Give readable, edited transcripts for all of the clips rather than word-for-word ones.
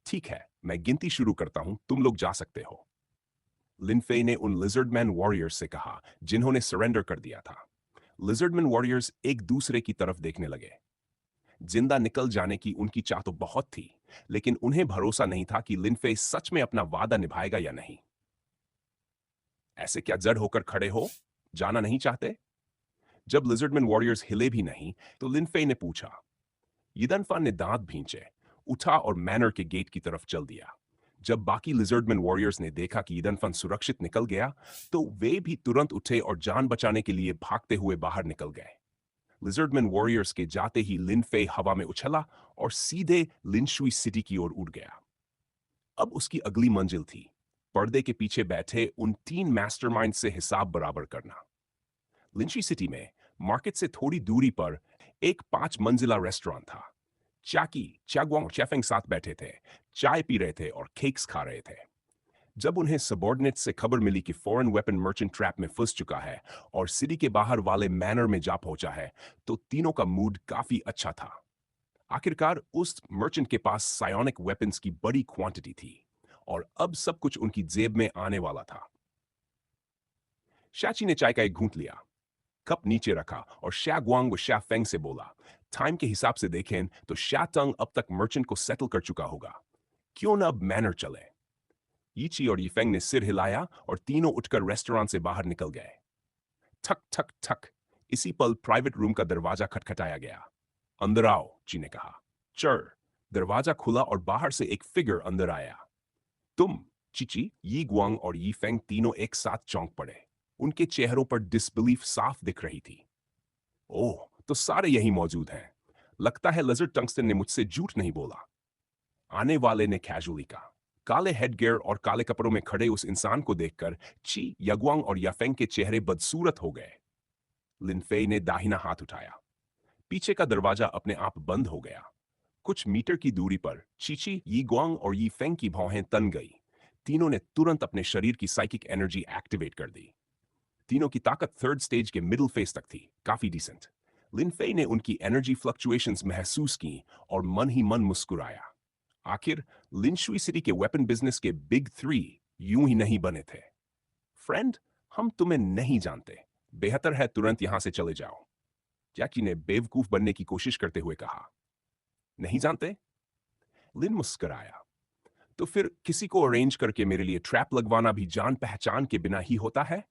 ठीक है, मैं गिनती शुरू करता हूं, तुम लोग जा सकते हो। लिनफे ने उन लिजर्डमैन वॉरियर्स से कहा जिन्होंने सरेंडर कर दिया था। लिजर्डमैन वॉरियर्स एक दूसरे की तरफ देखने लगे। जिंदा निकल जाने की उनकी चाह तो बहुत थी, लेकिन उन्हें भरोसा नहीं था कि लिनफे सच में अपना वादा निभाएगा या नहीं। ऐसे क्या जड़ होकर खड़े हो? जाना नहीं चाहते? जब लिजर्डमैन वॉरियर्स हिले भी नहीं, तो लिनफे ने पूछा। यिदनफा ने दांत भींचे, उठा और मैनर के गेट की तरफ चल दिया। जब बाकी लिजर्डमैन वॉरियर्स ने देखा कि यिदनफन सुरक्षित निकल गया, तो वे भी तुरंत उठे और जान बचाने के लिए भागते हुए बाहर निकल गए। लिजर्डमैन वॉरियर्स के जाते ही लिनफे हवा में उछला और सीधे लिनशुई सिटी की ओर उड़ गया। अब उसकी अगली मंजिल थी पर्दे के पीछे बैठे उन 3 मास्टरमाइंड से हिसाब बराबर करना। लिंची सिटी में मार्केट से थोड़ी दूरी पर एक 5 मंजिला रेस्टोरेंट था। चाकी चागवांग और चेफेंग साथ बैठे थे, चाय पी रहे थे और केक्स खा रहे थे। जब उन्हें सबॉर्डिनेट से खबर मिली कि फॉरेन वेपन मर्चेंट ट्रैप में फंस चुका है और सिटी के बाहर वाले मैनर में जा पहुंचा है, तो तीनों का मूड काफी अच्छा था। आखिरकार उस मर्चेंट के पास सायोनिक वेपन्स की बड़ी क्वांटिटी थी और अब सब कुछ उनकी जेब में आने वाला था। शाची ने चाय का एक घूंट लिया, कप नीचे रखा और शागवांग व शाफेंग से बोला, टाइम के हिसाब से देखें तो शातंग अब तक मर्चेंट को सेटल कर चुका होगा। क्यों न अब मैनर चले। यीची और यीफेंग ने सिर हिलाया और तीनों उठकर रेस्टोरेंट से बाहर निकल गए। ठक ठक ठक। इसी पल प्राइवेट रूम का दरवाजा खटखटाया गया। अंदर आओ, ची ने कहा। चर। दरवाजा खुला और बाहर से एक फिगर अंदर आया। तुम? चिची, यी गुआंग और यी फेंग तीनों एक साथ चौंक पड़े। उनके चेहरों पर डिसबिलीफ साफ दिख रही थी। ओह, तो सारे यही मौजूद हैं। लगता है लजर्ड टंगस्टन ने मुझसे झूठ नहीं बोला। आने वाले ने कैजुअली कहा। काले हेडगियर और काले कपड़ों में खड़े उस इंसान को देखकर ची, यगवांग और याफेंग के चेहरे बदसूरत हो गए। लिनफे ने दाहिना हाथ उठाया। पीछे का दरवाजा अपने आप बंद हो गया। कुछ मीटर की दूरी पर चीची, यी गुआंग और यी फेंग की भौहें तन गई। तीनों ने तुरंत अपने शरीर की साइकिक एनर्जी एक्टिवेट कर दी। तीनों की ताकत थर्ड स्टेज के मिडिल फेस तक थी, काफी डिसेंट। लिनफे ने उनकी एनर्जी फ्लक्चुएशंस महसूस की और मन ही मन मुस्कुराया। आखिर लिनशुई सिटी के वेपन बिजनेस के बिग 3 यूं ही नहीं बने थे। फ्रेंड, हम तुम्हें नहीं जानते। बेहतर है तुरंत यहां से चले जाओ, जैकी ने बेवकूफ बनने की कोशिश करते हुए कहा। नहीं जानते? लिन मुस्कुराया। तो फिर किसी को अरेंज करके मेरे लिए ट्रैप लगवाना भी जान पहचान के बिना ही होता है?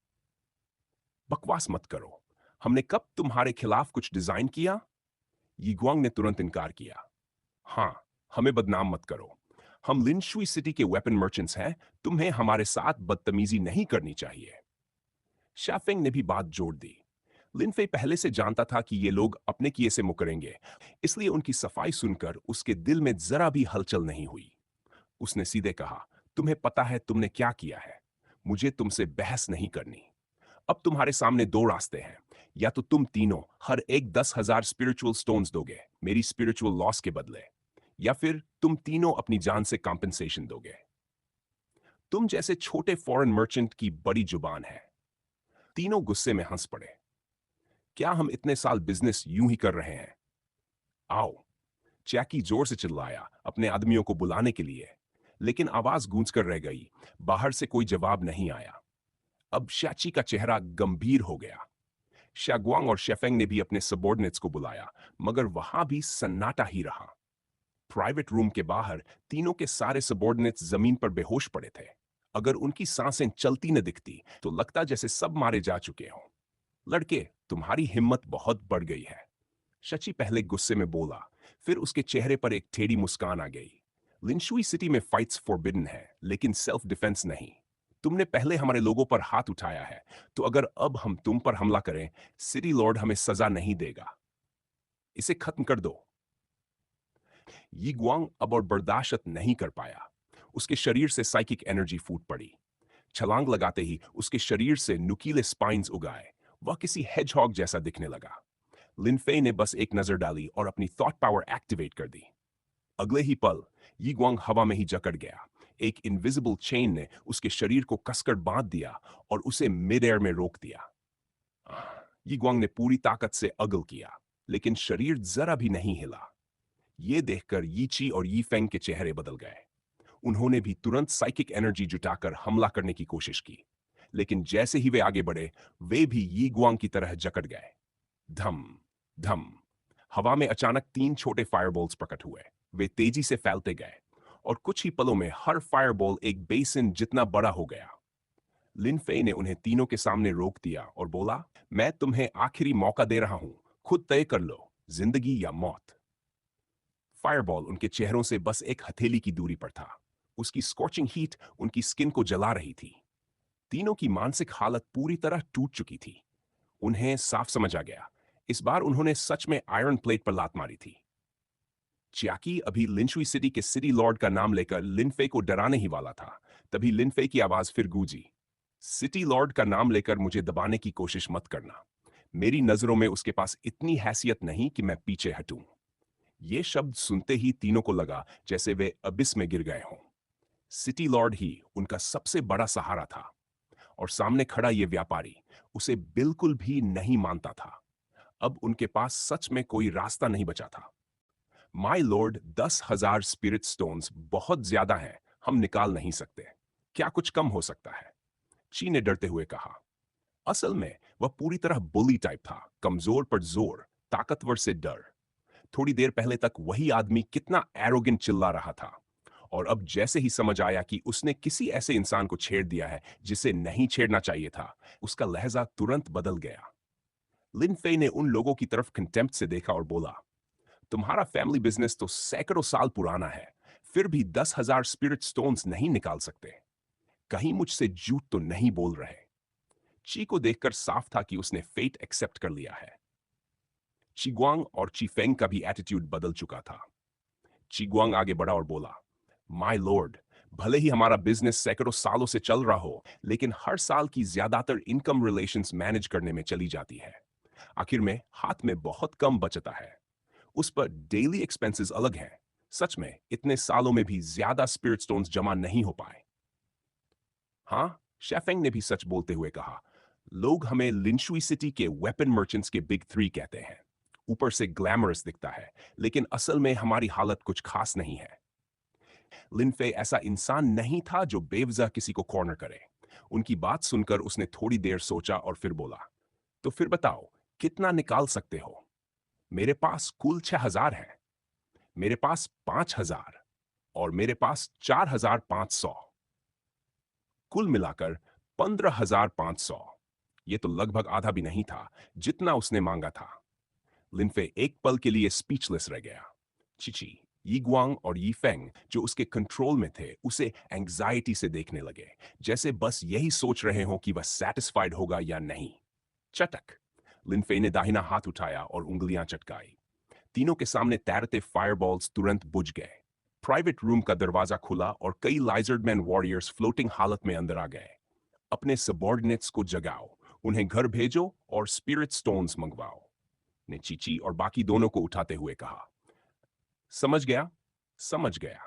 बकवास मत करो। हमने कब तुम्हारे खिलाफ कुछ डिजाइन किया? यीगुआंग ने तुरंत इनकार किया। हाँ, हमें बदनाम मत करो। हम लिनशुई सिटी के वेपन मर्चेंट्स हैं, तुम्हें हमारे साथ बदतमीजी नहीं करनी चाहिए। शाफेंग ने भी बात जोड़ दी। लिनफे पहले से जानता था कि ये लोग अपने किए से मुकरेंगे, इसलिए उनकी सफाई सुनकर उसके दिल में जरा भी हलचल नहीं हुई। उसने सीधे कहा, तुम्हें पता है तुमने क्या किया है। मुझे तुमसे बहस नहीं करनी। अब तुम्हारे सामने दो रास्ते हैं। या तो तुम तीनों हर एक 10,000 स्पिरिचुअल स्टोन्स दोगे मेरी स्पिरिचुअल लॉस के बदले, या फिर तुम तीनों अपनी जान से कॉम्पेंसेशन दोगे। तुम जैसे छोटे फॉरेन मर्चेंट की बड़ी जुबान है। तीनों गुस्से में हंस पड़े। क्या हम इतने साल बिजनेस यूं ही कर रहे हैं? आओ। जैकी जोर से चिल्लाया अपने आदमियों को बुलाने के लिए, लेकिन आवाज गूंज कर रह गई। बाहर से कोई जवाब नहीं आया। अब शाची का चेहरा गंभीर हो गया। शागवांग और शेफेंग ने भी अपने सबॉर्डिनेट्स को बुलाया, मगर वहां भी सन्नाटा ही रहा। प्राइवेट रूम के बाहर तीनों के सारे सबॉर्डिनेट्स जमीन पर बेहोश पड़े थे। अगर उनकी सांसें चलती न दिखती तो लगता जैसे सब मारे जा चुके हों। लड़के, तुम्हारी हिम्मत बहुत बढ़ गई है। शची पहले गुस्से में बोला, फिर उसके चेहरे पर एक टेढ़ी मुस्कान आ गई। लिनशुई सिटी में फाइट्स फॉरबिडन है, लेकिन सेल्फ डिफेंस नहीं। तुमने पहले हमारे लोगों पर हाथ उठाया है, तो अगर अब हम तुम पर हमला करें, सिटी लॉर्ड हमें सजा नहीं देगा। इसे खत्म कर दो। यी गुआंग अब और बर्दाश्त नहीं कर पाया। उसके शरीर से साइकिक एनर्जी फूट पड़ी। छलांग लगाते ही उसके शरीर से नुकीले स्पाइन्स उगाए। वह किसी हेजहॉग जैसा दिखने लगा। लिनफे ने बस एक नजर डाली और अपनी थॉट पावर एक्टिवेट कर दी। अगले ही पल यी गुआंग हवा में ही जकड़ गया। एक इनविजिबल चेन ने उसके शरीर को कसकर बांध दिया और उसे मिड एयर में रोक दिया। यी गुआंग ने पूरी ताकत से अगल किया, लेकिन शरीर जरा भी नहीं हिला। ये देखकर यीची और यी फेंग के चेहरे बदल गए। उन्होंने भी तुरंत साइकिक एनर्जी जुटाकर हमला करने की कोशिश की, लेकिन जैसे ही वे आगे बढ़े, वे भी यी गुआंग की तरह जकड़ गए। धम धम। हवा में अचानक 3 छोटे फायरबॉल्स प्रकट हुए। वे तेजी से फैलते गए और कुछ ही पलों में हर फायरबॉल एक बेसिन जितना बड़ा हो गया। लिन फेई ने उन्हें तीनों के सामने रोक दिया और बोला, मैं तुम्हें आखिरी मौका दे रहा हूं, खुद तय कर लो, जिंदगी या मौत। फायरबॉल उनके चेहरों से बस एक हथेली की दूरी पर था। उसकी स्कॉचिंग हीट उनकी स्किन को जला रही थी। तीनों की मानसिक हालत पूरी तरह टूट चुकी थी। उन्हें साफ समझ आ गया, इस बार उन्होंने सच में आयरन प्लेट पर लात मारी थी। चियाकी अभी लिंशुई सिटी के सिटी लॉर्ड का नाम लेकर लिनफे को डराने ही वाला था, तभी लिनफे की आवाज फिर गूंजी। सिटी लॉर्ड का नाम लेकर मुझे दबाने की कोशिश मत करना। मेरी नजरों में उसके पास इतनी हैसियत नहीं कि मैं पीछे हटूं। ये शब्द सुनते ही तीनों को लगा जैसे वे अबिस में गिर गए हों। सिटी लॉर्ड ही उनका सबसे बड़ा सहारा था, और सामने खड़ा ये व्यापारी उसे बिल्कुल भी नहीं मानता था। अब उनके पास सच में कोई रास्ता नहीं बचा था। माय लॉर्ड, 10,000 स्पिरिट स्टोन्स बहुत ज्यादा हैं, हम निकाल नहीं सकते। क्या कुछ कम हो सकता है? ची ने डरते हुए कहा। असल में वह पूरी तरह बुली टाइप था, कमजोर पर जोर, ताकतवर से डर। थोड़ी देर पहले तक वही आदमी कितना एरोगेंट चिल्ला रहा था, और अब जैसे ही समझ आया कि उसने किसी ऐसे इंसान को छेड़ दिया है जिसे नहीं छेड़ना चाहिए था, उसका लहजा तुरंत बदल गया। लिन फे ने उन लोगों की तरफ कंटेम्प्ट से देखा और बोला, तुम्हारा फैमिली बिजनेस तो सैकड़ों साल पुराना है, फिर भी 10,000 स्पिरिट स्टोन्स नहीं निकाल सकते। कहीं मुझसे झूठ तो नहीं बोल रहे? ची को देखकर साफ था कि उसने फेट एक्सेप्ट कर लिया है। चिगुआंग और चीफेंग का भी एटीट्यूड बदल चुका था। चिगुआंग आगे बढ़ा और बोला, माय लॉर्ड, भले ही हमारा बिजनेस सैकड़ों सालों से चल रहा हो, लेकिन हर साल की ज्यादातर इनकम रिलेशंस मैनेज करने में चली जाती है। आखिर में हाथ में बहुत कम बचता है। उस पर डेली एक्सपेंसेस अलग हैं। सच में इतने सालों में भी ज्यादा स्पिरिट स्टोन्स जमा नहीं हो पाए। हाँ, शेफेंग ने भी सच बोलते हुए कहा, लोग हमें लिंशुई सिटी के वेपन मर्चेंट्स के बिग थ्री कहते हैं। ऊपर से ग्लैमरस दिखता है, लेकिन असल में हमारी हालत कुछ खास नहीं है। लिनफे ऐसा इंसान नहीं था जो बेवजह किसी को कॉर्नर करे। उनकी बात सुनकर उसने थोड़ी देर सोचा और फिर बोला, तो फिर बताओ, कितना निकाल सकते हो? मेरे पास कुल 6,000 है, मेरे पास 5,000, और मेरे पास 4,500। कुल मिलाकर 15,500। ये तो लगभग आधा भी नहीं था जितना उसने मांगा था। लिनफे एक पल के लिए स्पीचलेस रह गया। चिची, यी गुआंग और यी फेंग जो उसके कंट्रोल में थे, उसे एंग्जाइटी से देखने लगे, जैसे बस यही सोच रहे हों कि वह सेटिस्फाइड होगा या नहीं। चटक। लिनफे ने दाहिना हाथ उठाया और उंगलियां चटकाई। तीनों के सामने तैरते फायरबॉल्स तुरंत बुझ गए। प्राइवेट रूम का दरवाजा खुला और कई लाइजर्डमैन वॉरियर्स फ्लोटिंग हालत में अंदर आ गए। अपने सबॉर्डिनेट्स को जगाओ, उन्हें घर भेजो और स्पिरिट स्टोन्स मंगवाओ, ने चीची और बाकी दोनों को उठाते हुए कहा। समझ गया, समझ गया।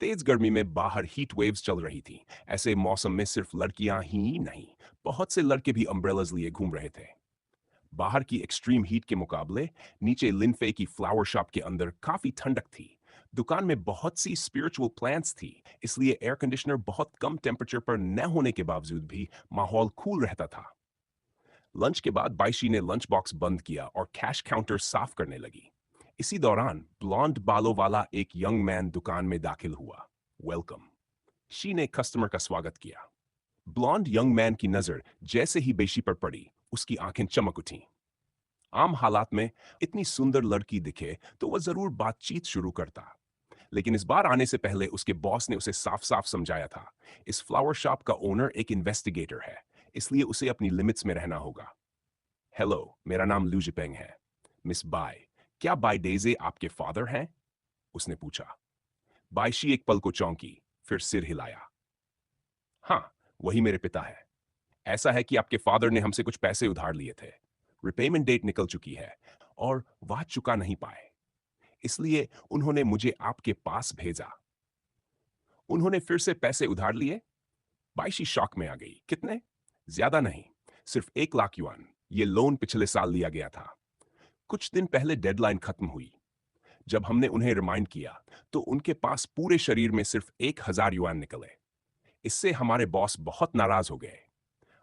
तेज गर्मी में बाहर हीट वेव्स चल रही थी। ऐसे मौसम में सिर्फ लड़कियां ही नहीं, बहुत से लड़के भी अम्ब्रेलाज लिए घूम रहे थे। बाहर की एक्सट्रीम हीट के मुकाबले नीचे लिनफे की फ्लावर शॉप के अंदर काफी ठंडक थी। दुकान में बहुत सी स्पिरिचुअल प्लांट्स थी, इसलिए एयर कंडीशनर बहुत कम टेम्परेचर पर न होने के बावजूद भी माहौल कूल रहता था। लंच के बाद बाइशी ने लंच बॉक्स बंद किया और कैश काउंटर साफ करने लगी। इसी दौरान ब्लॉन्ड बालों वाला एक यंग मैन दुकान में दाखिल हुआ। वेलकम। शी ने कस्टमर का स्वागत किया। ब्लॉन्ड यंग मैन की नजर जैसे ही बेशी पर पड़ी, उसकी आंखें चमक उठीं। आम हालात में इतनी सुंदर लड़की दिखे तो वह जरूर बातचीत शुरू करता, लेकिन इस बार आने से पहले उसके बॉस ने उसे साफ साफ समझाया था, इस फ्लावर शॉप का ओनर एक इन्वेस्टिगेटर है, इसलिए उसे अपनी लिमिट्स में रहना होगा। हेलो, मेरा नाम लू जिपेंग है। मिस बाय, क्या बाय डेजे आपके फादर हैं? उसने पूछा। बायशी एक पल को चौंकी, फिर सिर हिलाया। हाँ, वही मेरे पिता है। ऐसा है कि आपके फादर ने हमसे कुछ पैसे उधार लिए थे। रिपेमेंट डेट निकल चुकी है और वह चुका नहीं पाए, इसलिए उन्होंने मुझे आपके पास भेजा। उन्होंने फिर से पैसे उधार लिए? बायशी शॉक में आ गई। कितने? ज्यादा नहीं, सिर्फ 1 लाख युआन। ये लोन पिछले साल लिया गया था। कुछ दिन पहले डेडलाइन खत्म हुई। जब हमने उन्हें रिमाइंड किया तो उनके पास पूरे शरीर में सिर्फ 1,000 युआन निकले। इससे हमारे बॉस बहुत नाराज हो गए।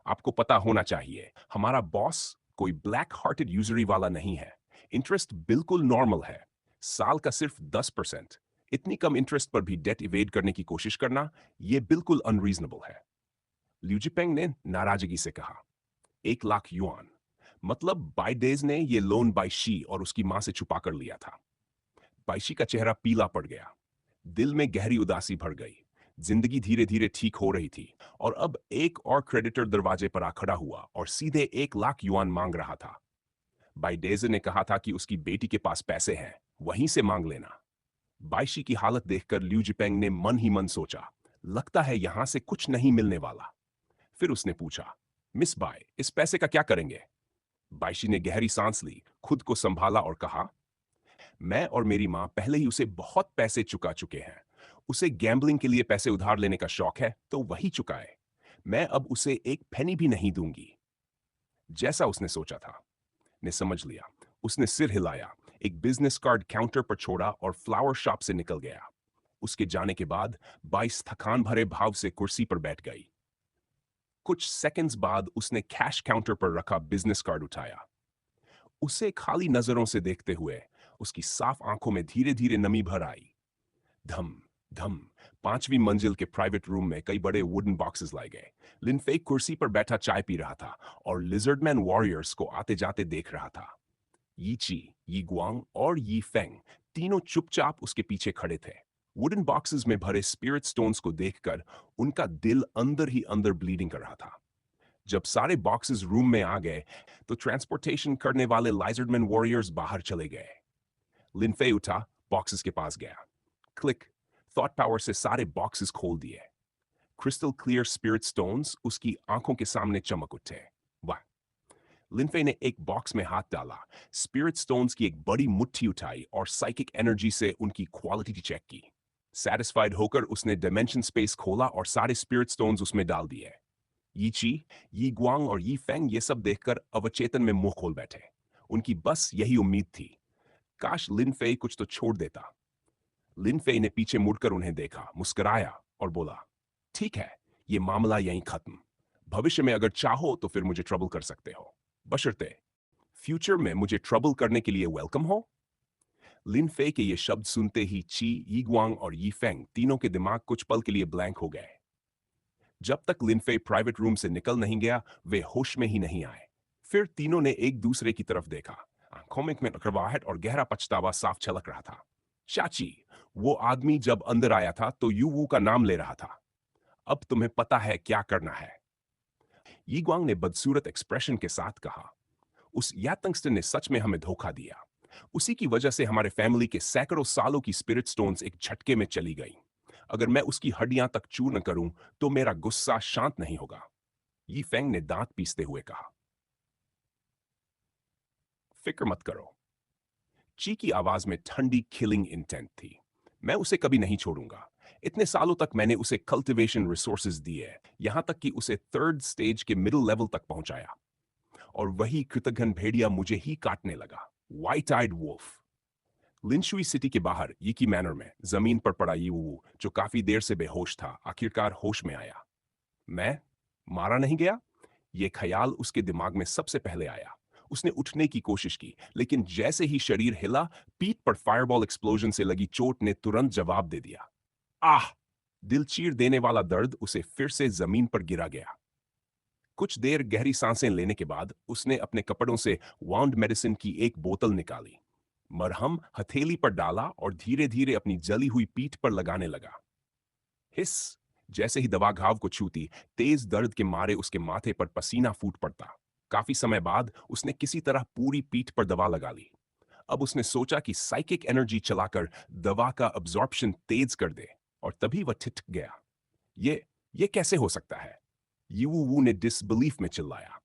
आपको पता होना चाहिए, हमारा बॉस कोई ब्लैक हार्टेड यूजरी वाला नहीं है। इंटरेस्ट बिल्कुल नॉर्मल है, साल का सिर्फ 10%। इतनी कम इंटरेस्ट पर भी डेट इवेड करने की कोशिश करना, यह बिल्कुल अनरीजनेबल है। ल्यूजिपेंग ने नाराजगी से कहा, 1 लाख युआन, मतलब बाइडेज ने यह लोन बाईशी और उसकी मां से छुपा कर लिया था। बाईशी का चेहरा पीला पड़ गया, दिल में गहरी उदासी भर गई। जिंदगी धीरे धीरे ठीक हो रही थी और अब एक और क्रेडिटर दरवाजे पर आ खड़ा हुआ और सीधे 1 लाख युआन मांग रहा था। बाइडेज ने कहा था कि उसकी बेटी के पास पैसे हैं, वहीं से मांग लेना। बाईशी की हालत देखकर लिू जिपेंग ने मन ही मन सोचा, लगता है यहां से कुछ नहीं मिलने वाला। फिर उसने पूछा, मिस बाय, इस पैसे का क्या करेंगे? बाईशी ने गहरी सांस ली, खुद को संभाला और कहा, मैं और मेरी मां पहले ही उसे बहुत पैसे चुका चुके हैं। उसे गैम्बलिंग के लिए पैसे उधार लेने का शौक है तो वही चुकाए। मैं अब उसे एक पेनी भी नहीं दूंगी। जैसा उसने सोचा था, ने समझ लिया। उसने सिर हिलाया, एक बिजनेस कार्ड काउंटर पर छोड़ा और फ्लावर शॉप से निकल गया। उसके जाने के बाद बाईस थकान भरे भाव से कुर्सी पर बैठ गई। कुछ सेकंड्स बाद उसने कैश काउंटर पर रखा बिजनेस कार्ड उठाया। उसे खाली नजरों से देखते हुए उसकी साफ आंखों में धीरे धीरे नमी भर आई। धम धम। 5वीं मंजिल के प्राइवेट रूम में कई बड़े वुडन बॉक्सेस लाए गए। लिनफे कुर्सी पर बैठा चाय पी रहा था और लिजर्डमैन वॉरियर्स को आते जाते देख रहा था। यी ची, यी गुआंग और यी फेंग तीनों चुपचाप उसके पीछे खड़े थे। वुडन बॉक्सेस में भरे स्पिरिट स्टोन्स को देखकर उनका दिल अंदर ही अंदर ब्लीडिंग कर रहा था। जब सारे बॉक्सेस रूम में आ गए तो ट्रांसपोर्टेशन करने वाले लाइजर्डमैन वॉरियर्स बाहर चले गए। लिनफे उठा, बॉक्सेस के पास गया। क्लिक, थॉट पावर से सारे बॉक्सेस खोल दिए। क्रिस्टल क्लियर स्पिरिट स्टोन्स उसकी आंखों के सामने चमक उठे। वाह! लिनफे ने एक बॉक्स में हाथ डाला, स्पिरिट स्टोन्स की एक बड़ी मुट्ठी उठाई और साइकिक एनर्जी से उनकी क्वालिटी चेक की। सेटिस्फाइड होकर उसने डायमेंशन स्पेस खोला और सारे स्पिरिट स्टोन्स उसमें डाल दिए। यी ची, यी गुआंग और यी फेंग ये सब देखकर अवचेतन में मुंह खोल बैठे। उनकी बस यही उम्मीद थी, काश लिनफे कुछ तो छोड़ देता। लिनफे ने पीछे मुड़कर उन्हें देखा, मुस्कुराया और बोला, ठीक है, ये मामला यहीं खत्म। भविष्य में अगर चाहो तो फिर मुझे ट्रबल कर सकते हो, बशर्ते फ्यूचर में मुझे ट्रबल करने के लिए वेलकम हो। लिनफे के ये शब्द सुनते ही ची, यीगुआंग और यीफेंग तीनों के दिमाग कुछ पल के लिए ब्लैंक हो गए। जब तक लिनफे प्राइवेट रूम से निकल नहीं गया, वे होश में ही नहीं आए। फिर तीनों ने एक दूसरे की तरफ देखा। आंखों में कड़वाहट और गहरा पछतावा साफ झलक रहा था। चाची, वो आदमी जब अंदर आया था तो यूवू का नाम ले रहा था। अब तुम्हें पता है क्या करना है। यीगुआंग ने बदसूरत एक्सप्रेशन के साथ कहा, उस यातंगस्टन ने सच में हमें धोखा दिया। उसी की वजह से हमारे फैमिली के सैकड़ों सालों की स्पिरिट स्टोन्स एक झटके में चली गई। अगर मैं उसकी हड्डियां तक चूर न करूं तो मेरा गुस्सा शांत नहीं होगा। यी फेंग ने दांत पीसते हुए कहा। फिक्र मत करो। ची की आवाज में ठंडी किलिंग इंटेंट थी। मैं उसे कभी नहीं छोड़ूंगा। इतने सालों तक मैंने उसे कल्टीवेशन रिसोर्सेज दिए, यहां तक कि उसे 3rd स्टेज के मिडिल लेवल तक पहुंचाया। और वही कृतघ्न भेड़िया मुझे ही काटने लगा। व्हाइट आइड वुल्फ। लिनशुई सिटी के बाहर यीकी मैनर में जमीन पर पड़ा यीवू, जो काफी देर से बेहोश था, आखिरकार होश में आया। मैं मारा नहीं गया? ये ख्याल उसके दिमाग में सबसे पहले आया। उसने उठने की कोशिश की, लेकिन जैसे ही शरीर हिला, पीठ पर फायरबॉल एक्सप्लोजन से लगी चोट ने तुरंत जवाब दे दिया। आह! दिल चीर देने वाला दर्द उसे फिर से जमीन पर गिरा गया। कुछ देर गहरी सांसें लेने के बाद उसने अपने कपड़ों से वाउंड मेडिसिन की एक बोतल निकाली, मरहम हथेली पर डाला और धीरे धीरे अपनी जली हुई पीठ पर लगाने लगा। हिस! जैसे ही दवा घाव को छूती, तेज दर्द के मारे उसके माथे पर पसीना फूट पड़ता। काफी समय बाद उसने किसी तरह पूरी पीठ पर दवा लगा ली। अब उसने सोचा कि साइकिक एनर्जी चलाकर दवा का अब्जॉर्प्शन तेज कर दे, और तभी वह ठिठक गया। ये कैसे हो सकता है? यू वू ने डिसबिलीफ में चिल्लाया।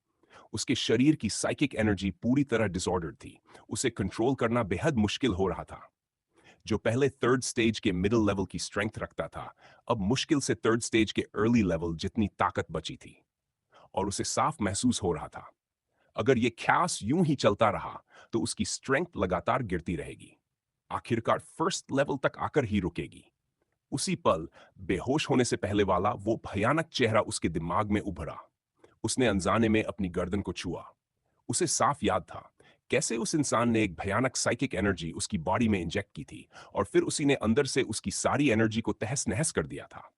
उसके शरीर की साइकिक एनर्जी पूरी तरह डिसऑर्डर थी। उसे कंट्रोल करना बेहद मुश्किल हो रहा था। जो पहले 3rd स्टेज के मिडिल लेवल की स्ट्रेंथ रखता था, अब मुश्किल से 3rd स्टेज के अर्ली लेवल जितनी ताकत बची थी। और उसे साफ महसूस हो रहा था, अगर ये ख्यास यूं ही चलता रहा तो उसकी स्ट्रेंथ लगातार गिरती रहेगी। आखिरकार फर्स्ट लेवल तक आकर ही रुकेगी। उसी पल बेहोश होने से पहले वाला वो भयानक चेहरा उसके दिमाग में उभरा। उसने अनजाने में अपनी गर्दन को छुआ। उसे साफ याद था कैसे उस इंसान ने एक भयानक साइकिक एनर्जी उसकी बॉडी में इंजेक्ट की थी और फिर उसी ने अंदर से उसकी सारी एनर्जी को तहस नहस कर दिया था।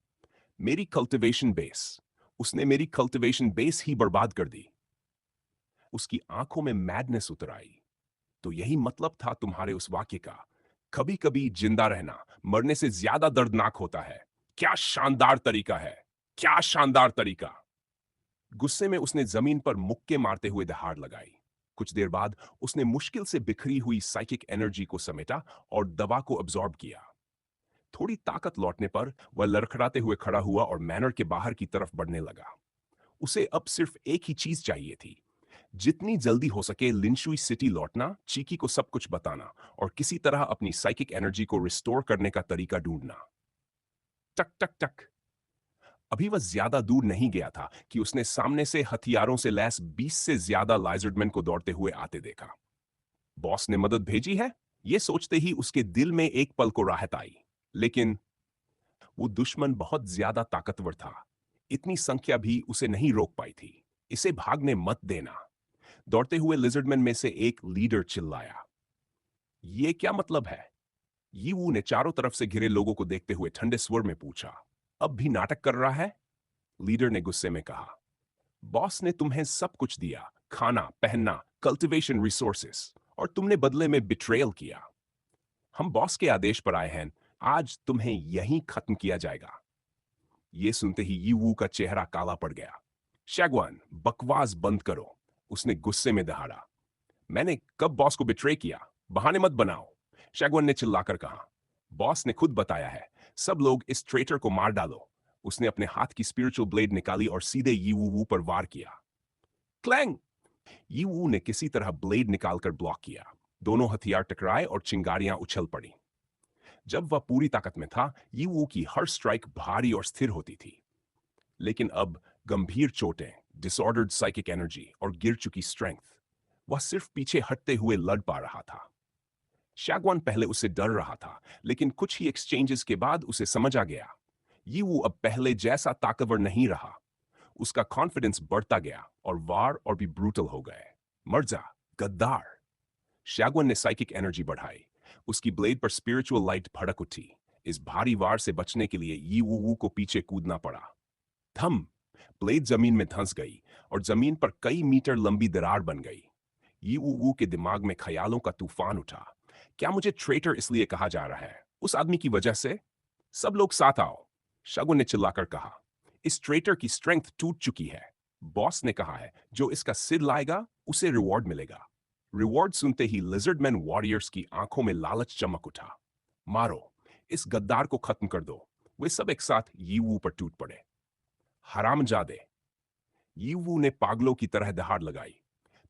मेरी कल्टिवेशन बेस, उसने मेरी कल्टिवेशन बेस ही बर्बाद कर दी। उसकी आंखों में मैडनेस उतर आई। तो यही मतलब था तुम्हारे उस वाक्य का, कभी कभी जिंदा रहना मरने से ज्यादा दर्दनाक होता है। क्या शानदार तरीका है, क्या शानदार तरीका। गुस्से में उसने जमीन पर मुक्के मारते हुए दहाड़ लगाई। कुछ देर बाद उसने मुश्किल से बिखरी हुई साइकिक एनर्जी को समेटा और दवा को अब्सॉर्ब किया। थोड़ी ताकत लौटने पर वह लड़खड़ाते हुए खड़ा हुआ और मैनर के बाहर की तरफ बढ़ने लगा। उसे अब सिर्फ एक ही चीज चाहिए थी, जितनी जल्दी हो सके लिंशुई सिटी लौटना, चीकी को सब कुछ बताना और किसी तरह अपनी साइकिक एनर्जी को रिस्टोर करने का तरीका ढूंढना। टक टक टक। अभी वह ज्यादा दूर नहीं गया था कि उसने सामने से हथियारों से लैस 20 से ज्यादा लाइजर्डमैन को दौड़ते हुए आते देखा। बॉस ने मदद भेजी है, यह सोचते ही उसके दिल में एक पल को राहत आई। लेकिन वो दुश्मन बहुत ज्यादा ताकतवर था। इतनी संख्या भी उसे नहीं रोक पाई थी। इसे भागने मत देना। दौड़ते हुए लिजर्डमैन में से एक लीडर चिल्लाया। ये क्या मतलब है? यीवू ने चारों तरफ से घिरे लोगों को देखते हुए ठंडे स्वर में पूछा। अब भी नाटक कर रहा है? लीडर ने गुस्से में कहा। बॉस ने तुम्हें सब कुछ दिया, खाना, पहनना, कल्टीवेशन रिसोर्सेस, और तुमने बदले में बिट्रेयल किया। हम बॉस के आदेश पर आए हैं, आज तुम्हें यहीं खत्म किया जाएगा। ये सुनते ही यीवू का चेहरा काला पड़ गया। शैगवान, बकवास बंद करो, उसने गुस्से में दहाड़ा। मैंने कब बॉस को बिट्रे किया? बहाने मत बनाओ, शैगवान ने चिल्लाकर कहा। बॉस ने खुद बताया है, सब लोग इस ट्रेटर को मार डालो। उसने अपने हाथ की स्पिरिचुअल ब्लेड निकाली और सीधे यीवू पर वार किया। क्लैंग! यीवू ने किसी तरह ब्लेड निकालकर ब्लॉक किया। दोनों हथियार टकराए और चिंगारियां उछल पड़ी। जब वह पूरी ताकत में था, यीवू की हर स्ट्राइक भारी और स्थिर होती थी। लेकिन अब गंभीर चोटें, डिसऑर्डर्ड साइकिक एनर्जी और गिर चुकी स्ट्रेंथ, वह सिर्फ पीछे हटते हुए लड़ पा रहा था। शैगवान पहले उससे डर रहा था, लेकिन कुछ ही एक्सचेंजेस के बाद उसे समझ आ गया, यीवू अब पहले जैसा ताकतवर नहीं रहा। उसका कॉन्फिडेंस बढ़ता गया और वार और भी ब्रूटल हो गए। मर जा, गद्दार! शैगवान ने साइकिक एनर्जी बढ़ाई। उसकी ब्लेड पर स्पिरिचुअल लाइट भड़क उठी। इस भारी वार से बचने के लिए यीवू को पीछे कूदना पड़ा। थम! ब्लेड जमीन में धंस गई और जमीन पर कई मीटर लंबी दरार बन गई। यीवू के दिमाग में ख्यालों का तूफान उठा। क्या मुझे ट्रेटर इसलिए कहा जा रहा है? उस आदमी की वजह से? सब लोग साथ आओ, शगुन ने चिल्लाकर कहा। इस ट्रेटर की स्ट्रेंथ टूट चुकी है। बॉस ने कहा है, जो इसका सिर लाएगा उसे रिवॉर्ड मिलेगा। रिवॉर्ड सुनते ही लिजर्डमैन वॉरियर्स की आंखों में लालच चमक उठा। मारो, इस गद्दार को खत्म कर दो। वे सब एक साथ यीवू पर टूट पड़े। हरामजादे! यीवू ने पागलों की तरह दहाड़ लगाई।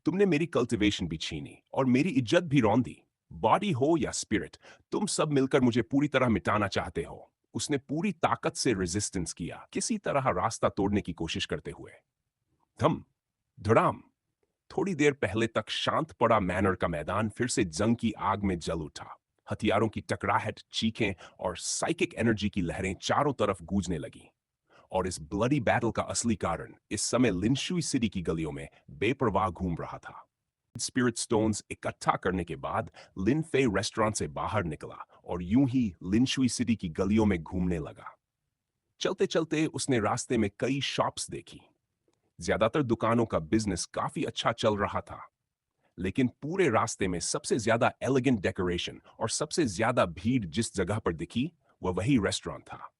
तुमने मेरी कल्टीवेशन भी छीनी और मेरी इज्जत भी रौंदी। बॉडी हो या स्पिरिट, तुम सब मिलकर मुझे पूरी तरह मिटाना चाहते हो। उसने पूरी ताकत से रेजिस्टेंस किया, किसी तरह रास्ता तोड़ने की कोशिश करते हुए। धम, धड़ाम। थोड़ी देर पहले तक शांत पड़ा मैनर का मैदान फिर से जंग की आग में जल उठा। हथियारों की टकराहट, चीखें और साइकिक एनर्जी की लहरें चारों तरफ गूंजने लगी। और इस ब्लडी बैटल का असली कारण इस समय लिंशुई सिटी की गलियों में बेपरवाह घूम रहा था। स्पिरिट स्टोन्स इकट्ठा करने के बाद लिन फे रेस्टोरेंट से बाहर निकला और यूं ही लिंशुई सिटी की गलियों में घूमने लगा। चलते चलते उसने रास्ते में कई शॉप्स देखी। ज्यादातर दुकानों का बिजनेस काफी अच्छा चल रहा था, लेकिन पूरे रास्ते में सबसे ज्यादा एलिगेंट डेकोरेशन और सबसे ज्यादा भीड़ जिस जगह पर दिखी, वह वही रेस्टोरेंट था,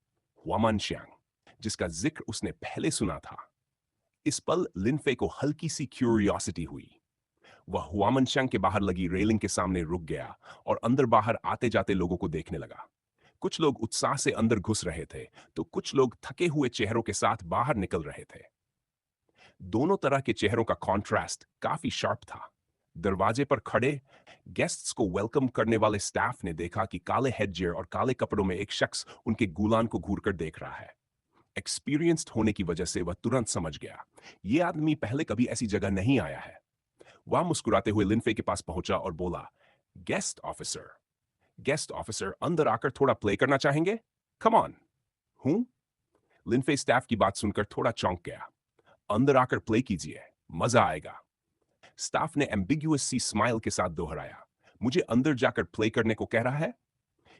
हुआमनशियांग, जिसका जिक्र उसने पहले सुना था। इस पल लिनफे को हल्की सी क्यूरियोसिटी हुई। वह हुआमनशियांग के बाहर लगी रेलिंग के सामने रुक गया और अंदर बाहर आते जाते लोगों को देखने लगा। कुछ लोग उत्साह से अंदर घुस रहे थे, तो कुछ लोग थके हुए चेहरों के साथ बाहर निकल रहे थे। दोनों तरह के चेहरों का कॉन्ट्रास्ट काफी शार्प था। दरवाजे पर खड़े गेस्ट्स को वेलकम करने वाले स्टाफ ने देखा कि काले हेडजियर और काले कपड़ों में एक शख्स उनके गुलान को घूरकर देख रहा है। एक्सपीरियंस्ड होने की वजह से वह तुरंत समझ गया, यह आदमी पहले कभी ऐसी जगह नहीं आया है। वह मुस्कुराते हुए लिनफे के पास पहुंचा और बोला, गेस्ट ऑफिसर। गेस्ट ऑफिसर अंदर आकर थोड़ा प्ले करना चाहेंगे? Come on. हूं? लिनफे स्टाफ की बात सुनकर थोड़ा चौंक गया। अंदर आकर प्ले कीजिए, मजा आएगा। स्टाफ ने एम्बिग्युअस सी स्माइल के साथ दोहराया। मुझे अंदर जाकर प्ले करने को कह रहा है?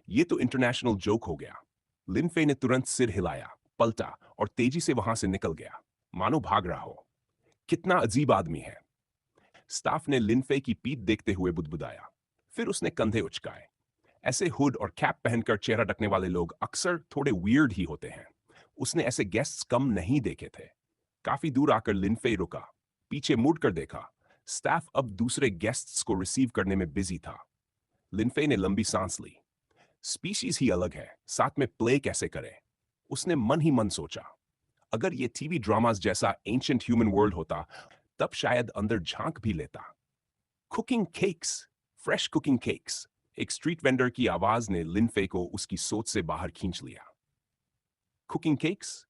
ये तो इंटरनेशनल जोक हो गया। लिनफे ने तुरंत सिर हिलाया, पलटा और तेजी से वहां से निकल गया, मानो भाग रहा हो। कितना अजीब आदमी है। स्टाफ ने लिनफे की पीठ देखते हुए बुदबुदाया। फिर उसने कंधे उचकाए। ऐसे हुड और कैप पहनकर चेहरा ढकने वाले लोग अक्सर थोड़े वियर्ड ही होते हैं। उसने ऐसे गेस्ट्स कम नहीं देखे थे। काफी दूर आकर लिनफे रुका, पीछे मुड़कर देखा। स्टाफ अब दूसरे गेस्ट्स को रिसीव करने में बिजी था। लिनफे ने लंबी सांस ली। स्पीशीज ही अलग है, साथ में प्ले कैसे करें? उसने मन ही मन सोचा। अगर ये टीवी ड्रामास जैसा एंशिएंट ह्यूमन वर्ल्ड होता, तब शायद अंदर झांक भी लेता। Cooking cakes, fresh cooking cakes. एक स्ट्रीट वेंडर की आवाज ने लिनफे को उसकी सोच से बाहर खींच लिया। Cooking cakes?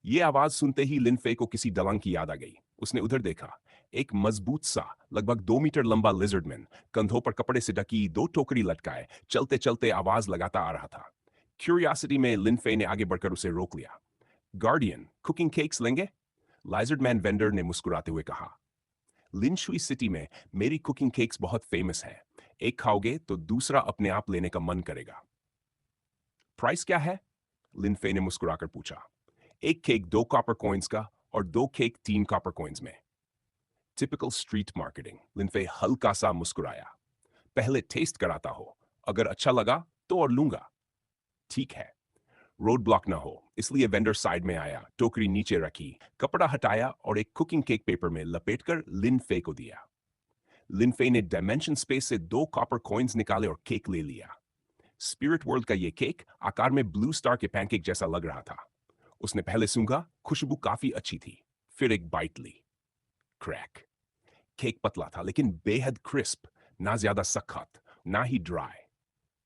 ये आवाज सुनते ही लिनफे को किसी दलंग की याद आ गई। उसने उधर देखा। एक मजबूत सा, लगभग 2 मीटर लंबा लिजर्डमैन, कंधों पर कपड़े से ढकी 2 टोकरी लटकाए, चलते चलते आवाज लगाता आ रहा था। क्यूरियासिटी में लिनफे ने आगे बढ़कर उसे रोक लिया। गार्डियन, कुकिंग केक्स लेंगे? लाइजर्डमैन वेंडर ने मुस्कुराते हुए कहा। लिनशुई सिटी में मेरी कुकिंग केक्स बहुत फेमस है। एक खाओगे तो दूसरा अपने आप लेने का मन करेगा। प्राइस क्या है? लिनफे ने मुस्कुराकर पूछा। एक केक 2 कॉपर कॉइन्स का और 2 केक 3 कॉपर कॉइन्स में। Typical street marketing. लिनफे हल्का सा मुस्कुराया। पहले टेस्ट कराता हो, अगर अच्छा लगा तो और लूंगा। ठीक है। रोड ब्लॉक ना हो, इसलिए वेंडर साइड में आया, टोकरी नीचे रखी, कपड़ा हटाया और एक कुकिंग केक पेपर में लपेटकर लिनफे को दिया। लिनफे ने डायमेंशन स्पेस से 2 कॉपर कॉइन्स निकाले और केक ले लिया। स्पिरिट वर्ल्ड का यह केक आकार में ब्लू स्टार के पैनकेक जैसा लग रहा था। उसने पहले सूंघा, खुशबू काफी अच्छी थी। फिर एक बाइट ली। क्रैक। केक पतला था लेकिन बेहद क्रिस्प, ना ज्यादा सख्त, ना ही ड्राई।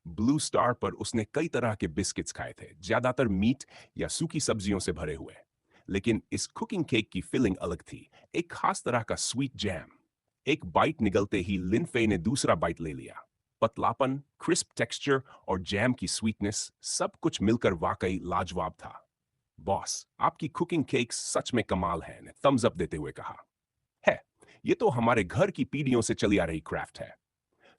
ब्लू स्टार पर उसने कई तरह के बिस्किट्स खाए थे, ज्यादातर मीट या सूखी सब्जियों से भरे हुए। लेकिन इस कुकिंग केक की फिलिंग अलग थी, एक खास तरह का स्वीट जैम। एक बाइट निगलते ही लिनफे ने दूसरा बाइट ले लिया। पतलापन, क्रिस्प टेक्सचर और जैम की स्वीटनेस, सब कुछ मिलकर वाकई लाजवाब था। बॉस, आपकी कुकिंग केक सच में कमाल है, ने थम्स अप देते हुए कहा। है, ये तो हमारे घर की पीढ़ियों से चली आ रही क्राफ्ट है।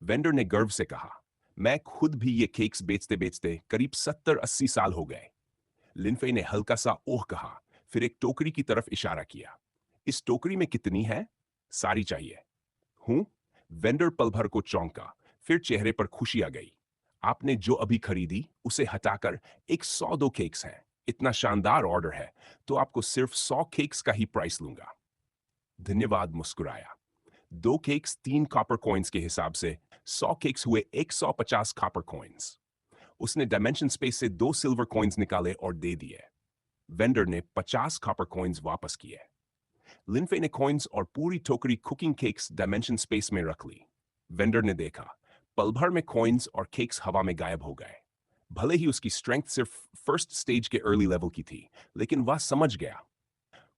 वेंडर ने गर्व से कहा। मैं खुद भी ये केक्स बेचते बेचते करीब 70-80 साल हो गए। लिनफे ने हल्का सा ओह कहा, फिर एक टोकरी की तरफ इशारा किया। इस टोकरी में कितनी है? सारी चाहिए। हूं? वेंडर पल भर को चौंका, फिर चेहरे पर खुशी आ गई। आपने जो अभी खरीदी उसे हटाकर एक 100 केक्स हैं। इतना शानदार ऑर्डर है तो आपको सिर्फ 100 केक्स का ही प्राइस लूंगा। धन्यवाद। मुस्कुराया। 2 केक्स 3 कॉपर कॉइन्स के हिसाब से 100 केक्स हुए 150 कॉपर कॉइन्स। उसने डायमेंशन स्पेस से 2 सिल्वर कॉइन्स निकाले और दे दिए। वेंडर ने 50 कॉपर कॉइन्स वापस किए। लिनफे ने कॉइन्स और पूरी टोकरी कुकिंग केक्स डायमेंशन स्पेस में रख ली। वेंडर ने देखा, पल भर में कॉइन्स और केक्स हवा में गायब हो गए। भले ही उसकी स्ट्रेंथ सिर्फ फर्स्ट स्टेज के अर्ली लेवल की थी, लेकिन वह समझ गया।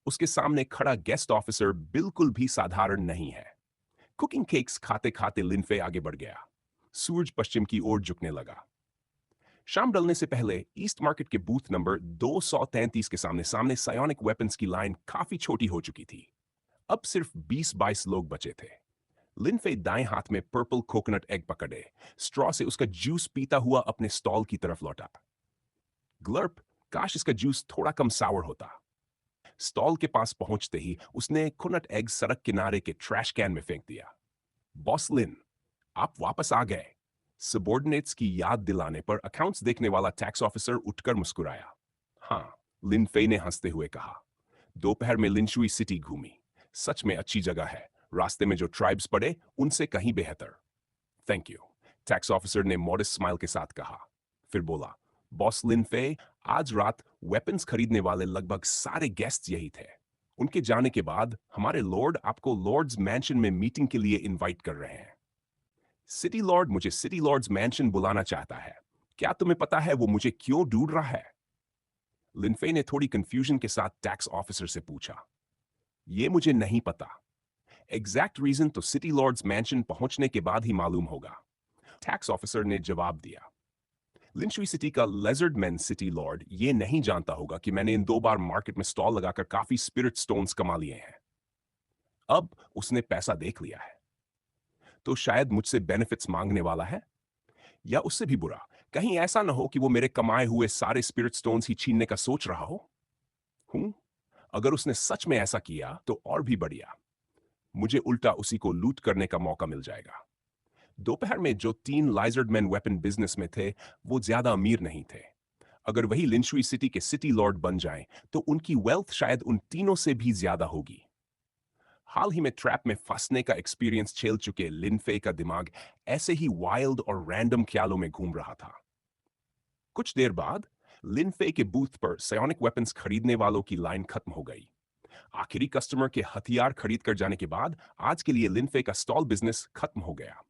उसके सामने खड़ा गेस्ट ऑफिसर बिल्कुल भी साधारण नहीं है। कुकिंग केक्स खाते खाते लिनफे आगे बढ़ गया। सूरज पश्चिम की ओर झुकने लगा। शाम ढलने से पहले ईस्ट मार्केट के बूथ नंबर 233 के सामने सामने सायोनिक वेपन्स की लाइन काफी छोटी हो चुकी थी। अब सिर्फ 20-22 लोग बचे थे। लिनफे दाएं हाथ में पर्पल कोकोनट एग पकड़े, स्ट्रॉ से उसका जूस पीता हुआ अपने स्टॉल की तरफ लौटा। ग्लर्प, काश इसका जूस थोड़ा कम सावर होता। स्टॉल के पास पहुंचते ही उसने कोकोनट एग सड़क किनारे के ट्रैश कैन में फेंक दिया। बॉस लिन, आप वापस आ गए। सबॉर्डिनेट्स की याद दिलाने पर अकाउंट्स देखने वाला टैक्स ऑफिसर उठकर मुस्कुराया। हाँ, लिनफे ने हंसते हुए कहा। दोपहर में लिनशुई सिटी घूमी। सच में अच्छी जगह है। रास्ते में जो ट्राइब्स पड़े उनसे कहीं बेहतर। थैंक यू, टैक्स ऑफिसर ने मॉडेस्ट स्माइल के साथ कहा। फिर बोला, बॉस लिनफे, आज रात वेपन्स खरीदने वाले लगभग सारे गेस्ट यही थे। उनके जाने के बाद हमारे लॉर्ड आपको लॉर्ड्स मैंशन में मीटिंग के लिए इनवाइट कर रहे हैं। सिटी लॉर्ड मुझे सिटी लॉर्ड्स मैंशन बुलाना चाहता है। क्या तुम्हें पता है वो मुझे क्यों ढूंढ रहा है? लिनफे ने थोड़ी कंफ्यूजन के साथ टैक्स ऑफिसर से पूछा। ये मुझे नहीं पता। एग्जैक्ट रीजन तो सिटी लॉर्ड्स मैंशन पहुंचने के बाद ही मालूम होगा। टैक्स ऑफिसर ने जवाब दिया। लिंचुई सिटी का लेजर्ड मैन सिटी लॉर्ड ये नहीं जानता होगा कि मैंने इन 2 बार मार्केट में स्टॉल लगाकर काफी स्पिरिट स्टोन्स कमा लिए हैं। अब उसने पैसा देख लिया है, तो शायद मुझसे बेनिफिट्स मांगने वाला है, या उससे भी बुरा, कहीं ऐसा ना हो कि वो मेरे कमाए हुए सारे स्पिरिट स्टोन्स ही छीनने का सोच रहा हो। हूं अगर उसने सच में ऐसा किया तो और भी बढ़िया, मुझे उल्टा उसी को लूट करने का मौका मिल जाएगा। दोपहर में जो 3 लाइजर्डमैन वेपन बिजनेस में थे, वो ज्यादा अमीर नहीं थे। अगर वही लिंचुई सिटी के सिटी लॉर्ड बन जाएं, तो उनकी वेल्थ शायद उन तीनों से भी ज्यादा होगी। हाल ही में ट्रैप में फंसने का एक्सपीरियंस झेल चुके लिन फेई का दिमाग ऐसे ही वाइल्ड और रैंडम ख्यालों में घूम रहा था। कुछ देर बाद लिन फेई के बूथ पर सायोनिक वेपन्स खरीदने वालों की लाइन खत्म हो गई। आखिरी कस्टमर के हथियार खरीद कर जाने के बाद आज के लिए लिन फेई का स्टॉल बिजनेस खत्म हो गया।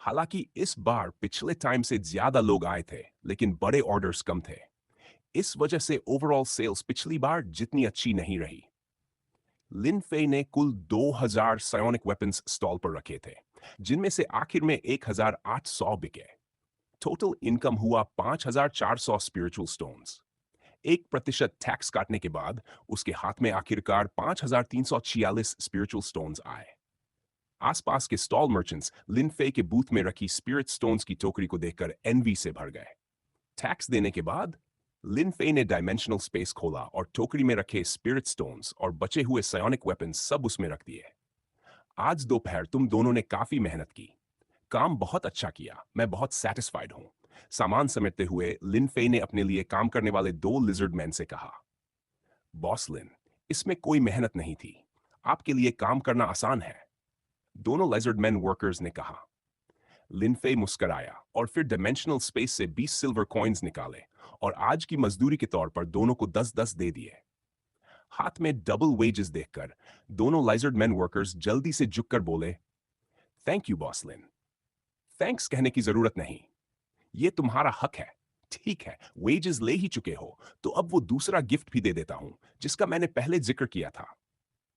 हालांकि इस बार पिछले टाइम से ज्यादा लोग आए थे, लेकिन बड़े ऑर्डर्स कम थे। इस वजह से ओवरऑल सेल्स पिछली बार जितनी अच्छी नहीं रही। लिन फेई ने कुल 2000 सायोनिक वेपन्स स्टॉल पर रखे थे, जिनमें से आखिर में 1800 बिके। टोटल इनकम हुआ 5400 स्पिरिचुअल स्टोन्स। 1% टैक्स काटने के बाद उसके हाथ में आखिरकार 5346 स्पिरिचुअल स्टोन्स आए। आसपास के स्टॉल मर्चेंट्स लिन फेई के बूथ में रखी स्पिरिट स्टोन्स की टोकरी को देखकर एनवी से भर गए। टैक्स देने के बाद लिन फेई ने डायमेंशनल स्पेस खोला और टोकरी में रखे स्पिरिट स्टोन्स और बचे हुए सायोनिक वेपन्स सब उसमें रख दिए। आज दोपहर तुम दोनों ने काफी मेहनत की, काम बहुत अच्छा किया, मैं बहुत सेटिस्फाइड हूं। सामान समेटते हुए लिन फेई ने अपने लिए काम करने वाले 2 लिजर्ड मैन से कहा। बॉस लिन, इसमें कोई मेहनत नहीं थी, आपके लिए काम करना आसान है, दोनों लिजर्ड मैन वर्कर्स ने कहा। लिन फेई मुस्कराया और फिर डायमेंशनल स्पेस से 20 सिल्वर कॉइन्स निकाले और आज की मजदूरी के तौर पर दोनों को 10-10 दे दिए। हाथ में डबल वेजेस देखकर दोनों लाइजर्ड मैन वर्कर्स जल्दी से झुककर बोले, thank you boss Lin. Thanks कहने की जरूरत नहीं, ये तुम्हारा हक है। ठीक है, वेजेस ले ही चुके हो, तो अब वो दूसरा गिफ्ट भी दे देता हूं, जिसका मैंने पहले जिक्र किया था।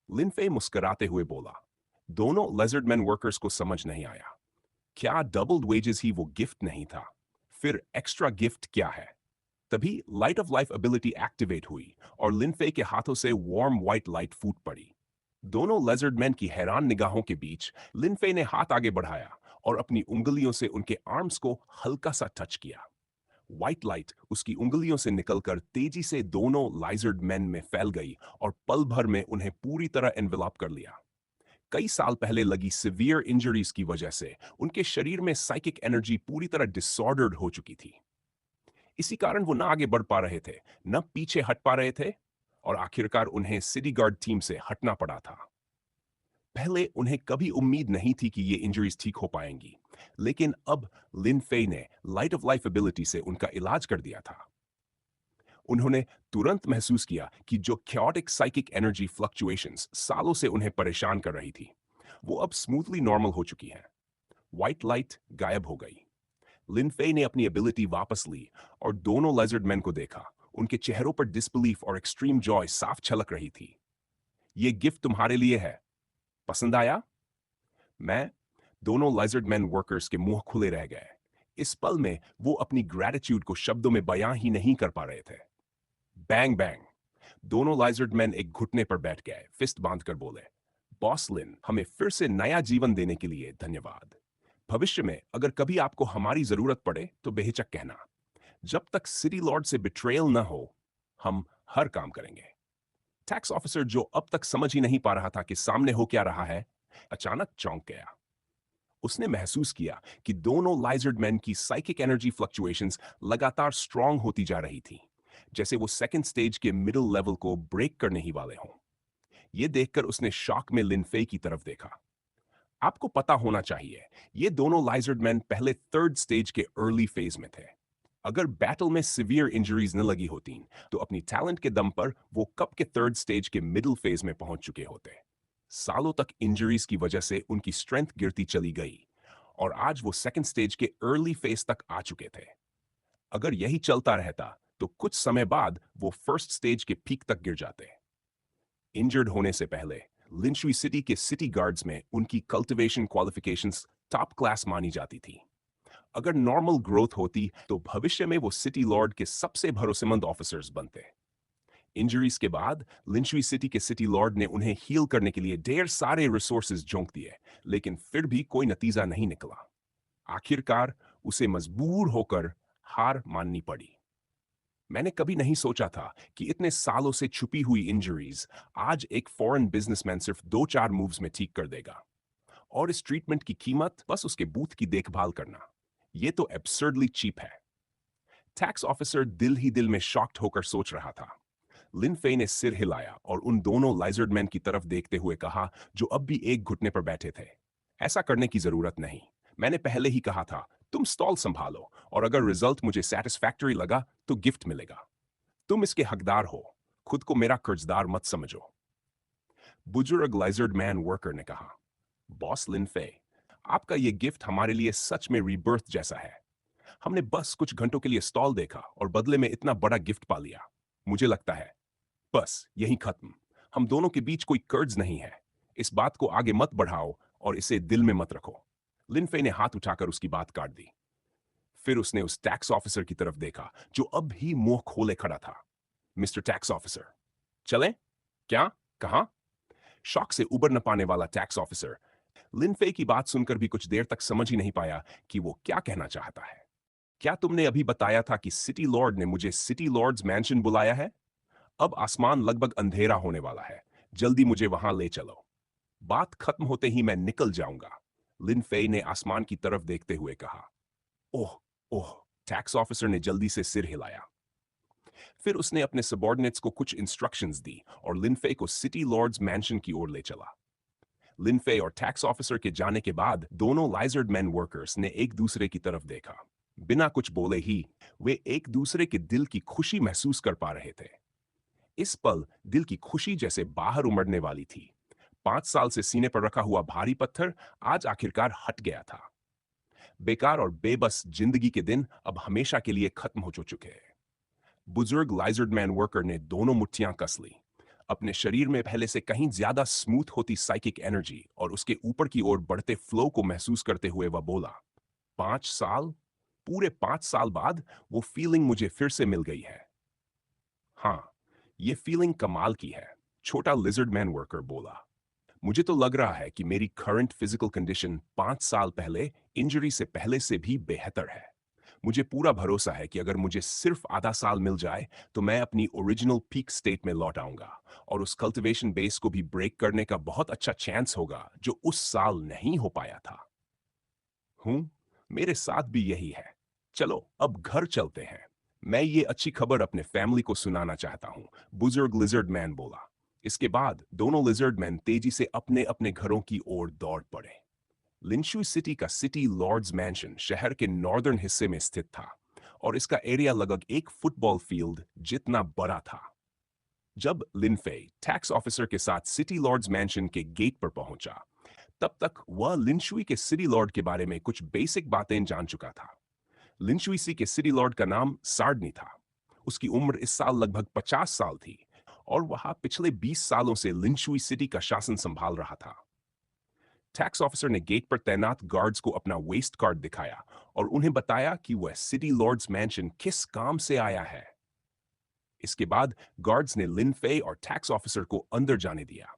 लिन फेई मुस्कुराते हुए बोला। दोनों लेजर्ड मैन वर्कर्स को समझ नहीं आया। क्या डबल्ड वेजेस ही वो गिफ्ट नहीं था? फिर एक्स्ट्रा गिफ्ट क्या है? तभी light of life ability activate हुई और लिनफे के हाथों से वार्म व्हाइट लाइट फूट पड़ी। दोनों लेजर्ड मैन की हैरान निगाहों के बीच लिनफे ने हाथ आगे बढ़ाया और अपनी उंगलियों से उनके आर्म्स को हल्का सा टच किया। व्हाइट लाइट उसकी उंगलियों से निकलकर तेजी से दोनों लाइजर्ड मैन में फैल गई और पल भर में उन्हें पूरी तरह एनवेलप कर लिया। कई साल पहले लगी सिवियर इंजरीज की वजह से उनके शरीर में साइकिक एनर्जी पूरी तरह डिसऑर्डर्ड हो चुकी थी। इसी कारण वो ना आगे बढ़ पा रहे थे, न पीछे हट पा रहे थे, और आखिरकार उन्हें सिटी गार्ड टीम से हटना पड़ा था। पहले उन्हें कभी उम्मीद नहीं थी कि ये इंजरीज ठीक हो पाएंगी, लेकिन अब लिन फेई ने लाइट ऑफ लाइफ एबिलिटी से उनका इलाज कर दिया था। उन्होंने तुरंत महसूस किया कि जो क्योटिक साइकिक एनर्जी फ्लक्चुएशंस सालों से उन्हें परेशान कर रही थी, वो अब स्मूथली नॉर्मल हो चुकी हैं। व्हाइट लाइट गायब हो गई। लिन फेई ने अपनी एबिलिटी वापस ली और दोनों लेजर्ड मैन को देखा। उनके चेहरों पर डिसबिलीफ और एक्सट्रीम जॉय साफ छलक रही थी। ये गिफ्ट तुम्हारे लिए है, पसंद आया? मैं दोनों लेजर्ड मैन वर्कर्स के मुंह खुले रह गए। इस पल में वो अपनी ग्रेटिट्यूड को शब्दों में बयां ही नहीं कर पा रहे थे। बैंग बैंग, दोनों लाइजर्ड मैन एक घुटने पर बैठ गए, फिस्ट बांधकर बोले, बॉस लिन, हमें फिर से नया जीवन देने के लिए धन्यवाद। भविष्य में अगर कभी आपको हमारी जरूरत पड़े तो बेहिचक कहना। जब तक सिटी लॉर्ड से बिट्रेयल न हो, हम हर काम करेंगे। टैक्स ऑफिसर, जो अब तक समझ ही नहीं पा रहा था कि सामने हो क्या रहा है, अचानक चौंक गया। उसने महसूस किया कि दोनों लाइजर्ड मैन की साइकिक एनर्जी फ्लक्चुएशंस लगातार स्ट्रांग होती जा रही थी, जैसे वो सेकंड स्टेज के मिडिल लेवल को ब्रेक करने ही वाले हों। ये देखकर उसने शॉक में लिनफे की तरफ देखा। आपको पता होना चाहिए, ये दोनों लाइजर्ड मैन पहले थर्ड स्टेज के अर्ली फेज में थे। अगर बैटल में सिवियर इंजरीज न लगी होती, तो अपनी टैलेंट के दम पर वो कब के थर्ड स्टेज के मिडिल फेज में पहुंच चुके होते। सालों तक इंजरीज की वजह से उनकी स्ट्रेंथ गिरती चली गई और आज वो सेकंड स्टेज के अर्ली फेज तक आ चुके थे। अगर यही चलता रहता तो कुछ समय बाद वो फर्स्ट स्टेज के पीक तक गिर जाते। इंजर्ड होने से पहले लिंचुई सिटी के सिटी गार्ड्स में उनकी कल्टीवेशन क्वालिफिकेशंस टॉप क्लास मानी जाती थी। अगर नॉर्मल ग्रोथ होती तो भविष्य में वो सिटी लॉर्ड के सबसे भरोसेमंद ऑफिसर्स बनते। इंजरीज के बाद लिंचुई सिटी के सिटी लॉर्ड ने उन्हें हील करने के लिए ढेर सारे रिसोर्सेज झोंक दिए, लेकिन फिर भी कोई नतीजा नहीं निकला। आखिरकार उसे मजबूर होकर हार माननी पड़ी। मैंने कभी नहीं सोचा था कि इतने सालों से छुपी हुई इंजरीज आज एक फॉरेन बिजनेसमैन सिर्फ 2-4 मूव्स में ठीक कर देगा। और इस ट्रीटमेंट की कीमत बस उसके बूथ की देखभाल करना। ये तो एब्सर्डली चीप है। टैक्स ऑफिसर दिल ही दिल में शॉक्ड होकर सोच रहा था। लिन फेई ने सिर हिलाया और उन दोनों लाइजर्ड मैन की तरफ देखते हुए कहा, जो अब भी एक घुटने पर बैठे थे, ऐसा करने की जरूरत नहीं। मैंने पहले ही कहा था, तुम स्टॉल संभालो और अगर रिजल्ट मुझे सेटिस्फैक्टरी लगा तो गिफ्ट मिलेगा। तुम इसके हकदार हो, खुद को मेरा कर्जदार मत समझो। बुजुर्ग लाइजर्ड मैन वर्कर ने कहा, बॉस लिन फे, आपका ये गिफ्ट हमारे लिए सच में रीबर्थ जैसा है। हमने बस कुछ घंटों के लिए स्टॉल देखा और बदले में इतना बड़ा गिफ्ट पा लिया। मुझे लगता है बस यही खत्म। हम दोनों के बीच कोई कर्ज नहीं है। इस बात को आगे मत बढ़ाओ और इसे दिल में मत रखो। लिनफे ने हाथ उठाकर उसकी बात काट दी। फिर उसने उस टैक्स ऑफिसर की तरफ देखा जो अब भी मुंह खोले खड़ा था। मिस्टर टैक्स ऑफिसर, चलें? क्या? कहां? शॉक से उबर न पाने वाला टैक्स ऑफिसर लिनफे की बात सुनकर भी कुछ देर तक समझ ही नहीं पाया कि वो क्या कहना चाहता है। क्या तुमने अभी बताया था कि सिटी लॉर्ड ने मुझे सिटी लॉर्ड्स मैंशन बुलाया है? अब आसमान लगभग अंधेरा होने वाला है। जल्दी मुझे वहां ले चलो। बात खत्म होते ही मैं निकल जाऊंगा। लिन फेई ने आसमान की तरफ देखते हुए कहा। ओह, ओह, टैक्स ऑफिसर ने जल्दी से सिर हिलाया। फिर उसने अपने सबॉर्डिनेट्स को कुछ इंस्ट्रक्शंस दी और लिनफे को सिटी लॉर्ड्स मैंशन की ओर ले चला। लिनफे और टैक्स ऑफिसर के जाने के बाद दोनों लाइजर्ड मैन वर्कर्स ने एक दूसरे की तरफ देखा। बिना कुछ बोले ही वे एक दूसरे के दिल की खुशी महसूस कर पा रहे थे। इस पल दिल की खुशी जैसे बाहर उमड़ने वाली थी। 5 साल से सीने पर रखा हुआ भारी पत्थर आज आखिरकार हट गया था। बेकार और बेबस जिंदगी के दिन अब हमेशा के लिए खत्म हो चुके हैं। बुजुर्ग लाइजर्ड मैन वर्कर ने दोनों मुट्ठियां कस ली। अपने शरीर में पहले से कहीं ज्यादा स्मूथ होती साइकिक एनर्जी और उसके ऊपर की ओर बढ़ते फ्लो को महसूस करते हुए वह बोला, 5 साल, पूरे 5 साल बाद वो फीलिंग मुझे फिर से मिल गई है। हाँ, ये फीलिंग कमाल की है, छोटा लिजर्ड मैन वर्कर बोला। मुझे तो लग रहा है कि मेरी करंट फिजिकल कंडीशन 5 साल पहले इंजरी से पहले से भी बेहतर है। मुझे पूरा भरोसा है कि अगर मुझे सिर्फ आधा साल मिल जाए तो मैं अपनी ओरिजिनल पीक स्टेट में लौट आऊंगा और उस कल्टीवेशन बेस को भी ब्रेक करने का बहुत अच्छा चांस होगा जो उस साल नहीं हो पाया था। मेरे साथ भी यही है। चलो अब घर चलते हैं। मैं ये अच्छी खबर अपने फैमिली को सुनाना चाहता हूँ, बुजुर्ग लिजर्ड मैन बोला। इसके बाद दोनों लिजर्ड मैन तेजी से अपने अपने घरों की ओर दौड़ पड़े। लिंशु सिटी का सिटी लॉर्ड्स मैंशन शहर के नॉर्दर्न हिस्से में स्थित था और इसका एरिया लगभग एक फुटबॉल फील्ड जितना बड़ा था। जब लिनफे टैक्स ऑफिसर के साथ सिटी लॉर्ड्स मैंशन के गेट पर पहुंचा, तब तक वह लिंशुई के सिटी लॉर्ड के बारे में कुछ बेसिक बातें जान चुका था। लिंशुई के सिटी लॉर्ड का नाम सार्डनी था। उसकी उम्र इस साल लगभग 50 साल थी और वह पिछले 20 सालों से लिंशुई सिटी का शासन संभाल रहा था। टैक्स ऑफिसर ने गेट पर तैनात गार्ड्स को अपना वेस्ट कार्ड दिखाया और उन्हें बताया कि वह सिटी लॉर्ड्स मैंशन किस काम से आया है। इसके बाद गार्ड्स ने लिनफे और टैक्स ऑफिसर को अंदर जाने दिया।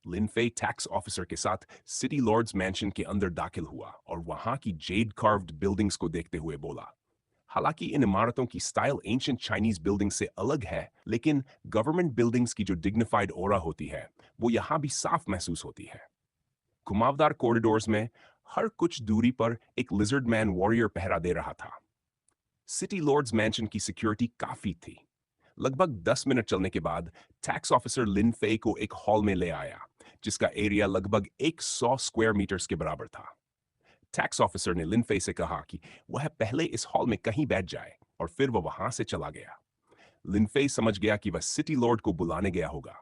लिनफे टैक्स ऑफिसर के साथ सिटी लॉर्ड्स मैंशन के अंदर दाखिल हुआ और वहां की जेड कार्व्ड बिल्डिंग्स को देखते हुए बोला, हालांकि इन इमारतों की स्टाइल एंशिएंट चाइनीज बिल्डिंग से अलग है, लेकिन गवर्नमेंट बिल्डिंग्स की जो डिग्निफाइड ऑरा होती है वो यहां भी साफ महसूस होती है। घुमावदार कॉरिडोर्स में हर कुछ दूरी पर एक लिजर्ड मैन वॉरियर पहरा दे रहा था। सिटी लॉर्ड्स मैंशन की सिक्योरिटी काफी थी। लगभग 10 मिनट चलने के बाद टैक्स ऑफिसर लिन फे को एक हॉल में ले आया जिसका एरिया लगभग 100 स्क्वायर मीटर्स के बराबर था। टैक्स ऑफिसर ने लिन फे से कहा कि वह पहले इस हॉल में कहीं बैठ जाए और फिर वह वहां से चला गया। लिन फे समझ गया कि वह सिटी लॉर्ड को बुलाने गया होगा।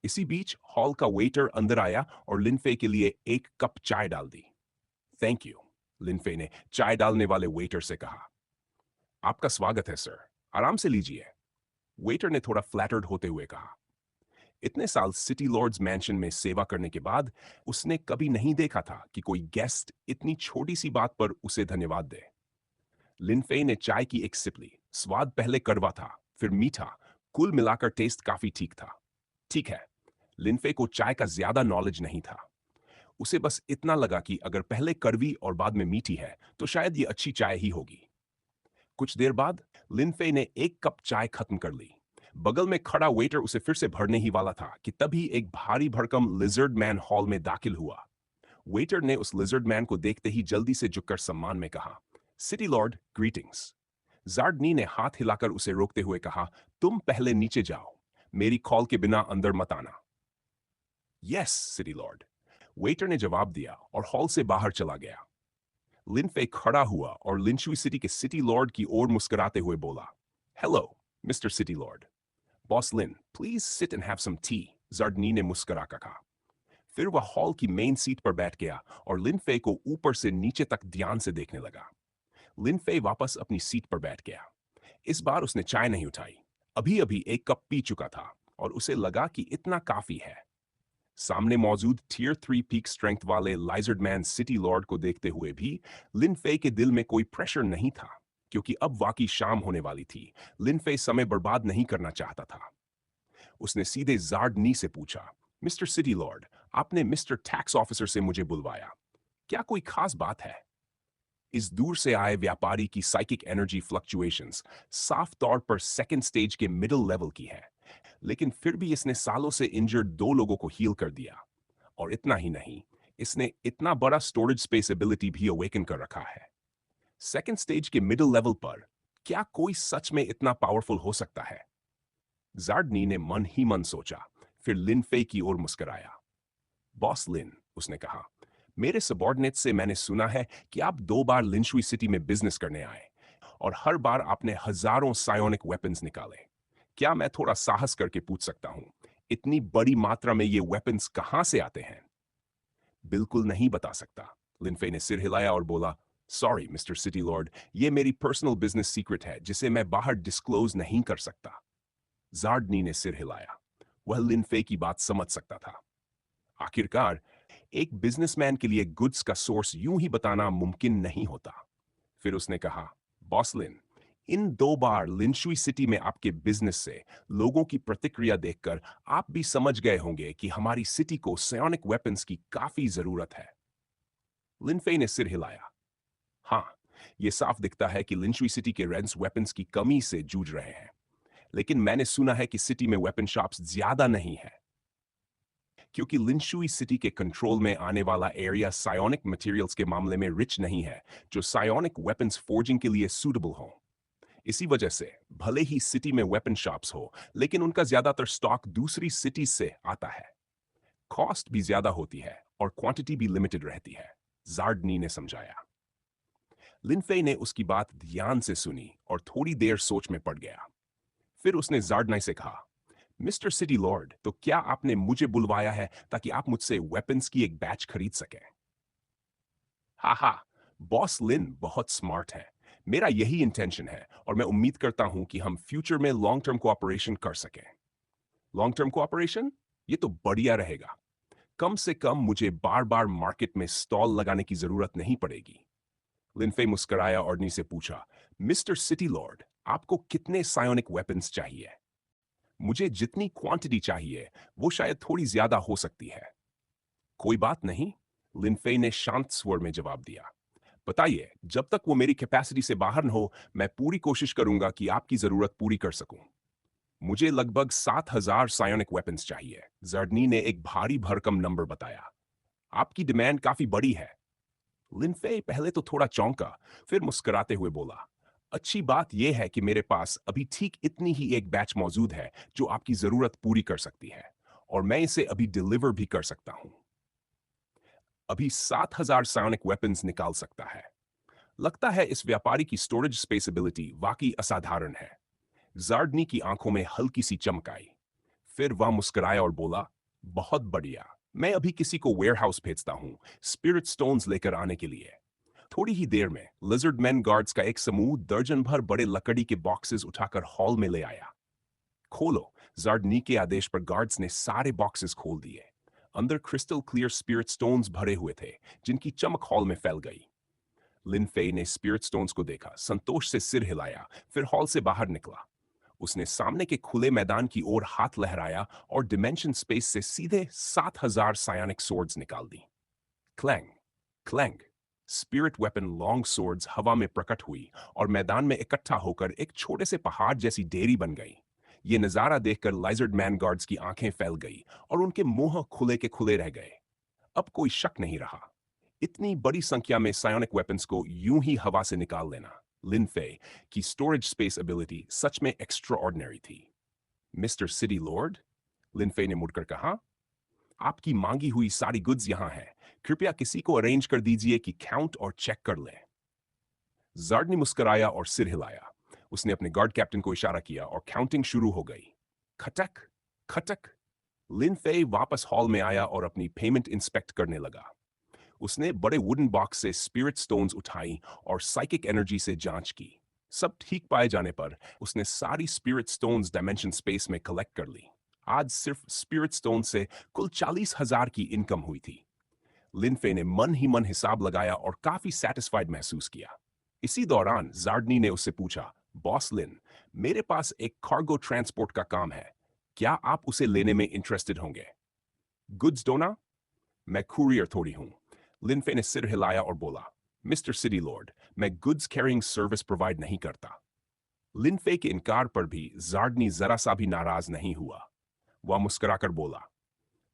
इसी बीच हॉल का वेटर अंदर आया और लिनफे के लिए एक कप चाय डाल दी। थैंक यू, लिनफे ने चाय डालने वाले वेटर से कहा। आपका स्वागत है सर, आराम से लीजिए, वेटर ने थोड़ा फ्लैटर्ड होते हुए कहा। इतने साल सिटी लॉर्ड्स मैंशन में सेवा करने के बाद उसने कभी नहीं देखा था कि कोई गेस्ट इतनी छोटी सी बात पर उसे धन्यवाद दे। लिनफे ने चाय की एक सिप ली। स्वाद पहले कड़वा था, फिर मीठा। कुल मिलाकर टेस्ट काफी ठीक था। ठीक है, लिनफे को चाय का ज्यादा नॉलेज नहीं था। उसे बस इतना लगा कि अगर पहले कड़वी और बाद में मीठी है तो शायद ये अच्छी चाय ही होगी। कुछ देर बाद लिनफे ने एक कप चाय खत्म कर ली। बगल में खड़ा वेटर उसे फिर से भरने ही वाला था कि तभी एक भारी भरकम लिजर्ड मैन हॉल में दाखिल हुआ। वेटर ने उस लिजर्ड मैन को देखते ही जल्दी से झुककर सम्मान में कहा, सिटी लॉर्ड, ग्रीटिंग्स। जार्डनी ने हाथ हिलाकर उसे रोकते हुए कहा, तुम पहले नीचे जाओ, मेरी कॉल के बिना अंदर मत आना। यस सिटी लॉर्ड, वेटर ने जवाब दिया और हॉल से बाहर चला गया। लिनफे खड़ा हुआ और लिंशुई सिटी के सिटी लॉर्ड की ओर मुस्कुराते हुए बोला, hello mister city lord. Boss Lin, please sit and have some tea, Jardani ने मुस्कुरा कर कहा। फिर वह हॉल की मेन सीट पर बैठ गया और लिनफे को ऊपर से नीचे तक ध्यान से देखने लगा। लिनफे वापस अपनी सीट पर बैठ गया। इस बार उसने चाय नहीं उठाई। अभी अभी एक कप पी चुका था और उसे लगा कि इतना काफी है। सामने मौजूद टियर 3 पीक स्ट्रेंथ वाले लाइजर्ड मैन सिटी लॉर्ड को देखते हुए भी लिनफे के दिल में कोई प्रेशर नहीं था, क्योंकि अब वाकई शाम होने वाली थी। लिनफे समय बर्बाद नहीं करना चाहता था। उसने सीधे जार्डनी से पूछा, मिस्टर सिटी लॉर्ड, आपने मिस्टर टैक्स ऑफिसर से मुझे बुलवाया, क्या कोई खास बात है? इस दूर से आए व्यापारी की साइकिक एनर्जी फ्लक्चुएशंस साफ तौर पर सेकंड स्टेज के मिडिल लेवल की है, लेकिन फिर भी इसने सालों से इंजर्ड 2 लोगों को हील कर दिया। और इतना ही नहीं, इसने इतना बड़ा स्टोरेज स्पेस एबिलिटी भी अवेकन कर रखा है। सेकंड स्टेज के मिडिल लेवल पर क्या कोई सच में इतना पावरफुल हो सकता है? जार्डनी ने मन ही मन सोचा, फिर लिनफे की ओर मुस्कुराया। बॉस लिन, उसने कहा, मेरे सबॉर्डिनेट से मैंने सुना है कि आप 2 बार लिंशुई सिटी में बिजनेस करने आए और हर बार आपने हजारों सायोनिक वेपन्स निकाले। क्या मैं थोड़ा साहस करके पूछ सकता हूं, इतनी बड़ी मात्रा में ये वेपन्स कहां से आते हैं? बिल्कुल नहीं बता सकता, लिनफे ने सिर हिलाया और बोला, सॉरी मिस्टर सिटी लॉर्ड, ये मेरी पर्सनल बिजनेस सीक्रेट है जिसे मैं बाहर डिस्क्लोज नहीं कर सकता। जार्डनी ने सिर हिलाया। वह लिनफे की बात समझ सकता था। आखिरकार एक बिजनेसमैन के लिए गुड्स का सोर्स यूं ही बताना मुमकिन नहीं होता। फिर उसने कहा, बॉस लिन, इन 2 बार लिंशुई सिटी में आपके बिजनेस से लोगों की प्रतिक्रिया देखकर आप भी समझ गए होंगे कि हमारी सिटी को सायोनिक वेपन्स की काफी जरूरत है। लिनफे ने सिर हिलाया। हाँ, यह साफ दिखता है कि लिंशुई सिटी के रेंस वेपन्स की कमी से जूझ रहे हैं, लेकिन मैंने सुना है कि सिटी में वेपन शॉप्स ज्यादा नहीं है, क्योंकि लिंशुई सिटी के कंट्रोल में आने वाला एरिया सायोनिक मटेरियल्स के मामले में रिच नहीं है, जो सायोनिक वेपन्स फोर्जिंग के लिए सूटेबल हो। इसी वजह से भले ही सिटी में वेपन शॉप्स हो, लेकिन उनका ज्यादातर स्टॉक दूसरी सिटीज से आता है। कॉस्ट भी ज्यादा होती है और क्वांटिटी भी लिमिटेड रहती है, जार्डनी ने समझाया। लिनफे ने उसकी बात ध्यान से सुनी और थोड़ी देर सोच में पड़ गया। फिर उसने जार्डनी से कहा, मिस्टर सिटी लॉर्ड, तो क्या आपने मुझे बुलवाया है ताकि आप मुझसे वेपन्स की एक बैच खरीद सकें? हा हा, बॉस लिन बहुत स्मार्ट है। मेरा यही इंटेंशन है और मैं उम्मीद करता हूं कि हम फ्यूचर में लॉन्ग टर्म कोऑपरेशन कर सकें। Long term cooperation? ये तो बढ़िया रहेगा। कम से कम मुझे बार बार मार्केट में स्टॉल लगाने की जरूरत नहीं पड़ेगी। लिनफे मुस्कुराया और नी से पूछा, मिस्टर सिटी लॉर्ड, आपको कितने सायोनिक वेपन्स चाहिए? मुझे जितनी क्वांटिटी चाहिए वो शायद थोड़ी ज्यादा हो सकती है। कोई बात नहीं, लिनफे ने शांत स्वर में जवाब दिया। बताइए, जब तक वो मेरी कैपेसिटी से बाहर न हो, मैं पूरी कोशिश करूंगा कि आपकी जरूरत पूरी कर सकूं। मुझे लगभग 7,000 सायोनिक वेपन्स चाहिए, जर्डनी ने एक भारी भरकम नंबर बताया। आपकी डिमांड काफी बड़ी है। लिनफे पहले तो थोड़ा चौंका, फिर मुस्कुराते हुए बोला, अच्छी बात यह है कि मेरे पास अभी ठीक इतनी ही एक बैच मौजूद है जो आपकी जरूरत पूरी कर सकती है, और मैं इसे अभी डिलीवर भी कर सकता हूं। अभी 7,000 सायोनिक वेपन्स निकाल सकता है। लगता है इस व्यापारी की स्टोरेज स्पेसबिलिटी वाकई असाधारण है। जार्डनी की आंखों में हल्की सी चमक आई। फिर वह मुस्कुराया और बोला, बहुत बढ़िया, मैं अभी किसी को वेयरहाउस भेजता हूं स्पिरिट स्टोन्स लेकर आने के लिए। थोड़ी ही देर में लिजर्ड मैन गार्ड्स का एक समूह दर्जन भर बड़े लकड़ी के बॉक्सेस उठाकर हॉल में ले आया। खोलो। जार्डनी के आदेश पर गार्ड्स ने सारे बॉक्सेस खोल दिए। अंदर क्रिस्टल क्लियर स्पिरिट स्टोन्स भरे हुए थे, जिनकी चमक हॉल में फैल गई। लिन फेई ने स्पिरिट स्टोन्स को देखा, संतोष से सिर हिलाया, फिर हॉल से बाहर निकला। उसने सामने के खुले मैदान की ओर हाथ लहराया और डिमेंशन स्पेस से सीधे 7,000 सायोनिक स्वॉर्ड्स निकाल दी। Clang, clang. Spirit weapon long swords हवा में प्रकट हुई और मैदान में इकट्ठा होकर एक छोटे से पहाड़ जैसी डेयरी बन गई। ये नजारा देखकर लाइजर्ड मैन गार्ड्स की आंखें फैल गई और उनके मुंह खुले के खुले रह गए। अब कोई शक नहीं रहा। इतनी बड़ी संख्या में सायोनिक वेपन्स को यूं ही हवा से निकाल लेना लिन फे की स्टोरेज स्पेस एबिलिटी सच में एक्स्ट्रा ऑर्डिनरी थी। मिस्टर सिटी लॉर्ड, लिन फे ने मुड़कर कहा, आपकी मांगी हुई सारी गुड्स यहां हैं। कृपया किसी को अरेंज कर दीजिए कि काउंट और चेक कर लें। जार्ड ने मुस्कुराया और सिर हिलाया। उसने अपने गार्ड कैप्टन को इशारा किया और काउंटिंग शुरू हो गई। खटक, खटक। लिन फे वापस हॉल में आया और अपनी पेमेंट इंस्पेक्ट करने लगा। उसने बड़े वुडन बॉक्स से स्पिरिट स्टोन्स उठाई और साइकिक एनर्जी से जांच की। सब ठीक पाए जाने पर उसने सारी स्पिरिट स्टोन्स डायमेंशन स्पेस में कलेक्ट कर ली। आज सिर्फ स्पिरिट स्टोन से कुल 40,000 की इनकम हुई थी। लिनफे ने मन ही मन हिसाब लगाया और काफी सेटिस्फाइड महसूस किया। इसी दौरान जार्डनी ने उससे पूछा, बॉस लिन, मेरे पास एक कार्गो ट्रांसपोर्ट का काम है, क्या आप उसे लेने में इंटरेस्टेड होंगे? गुड्स डोना? मैं कुरियर थोड़ी हूं। लिनफे ने सिर हिलाया और बोला, मिस्टर सिटी लॉर्ड, मैं गुड्स कैरिंग सर्विस प्रोवाइड नहीं करता। लिनफे के इनकार पर भी जार्डनी जरा सा भी नाराज नहीं हुआ। वह मुस्कुराकर बोला,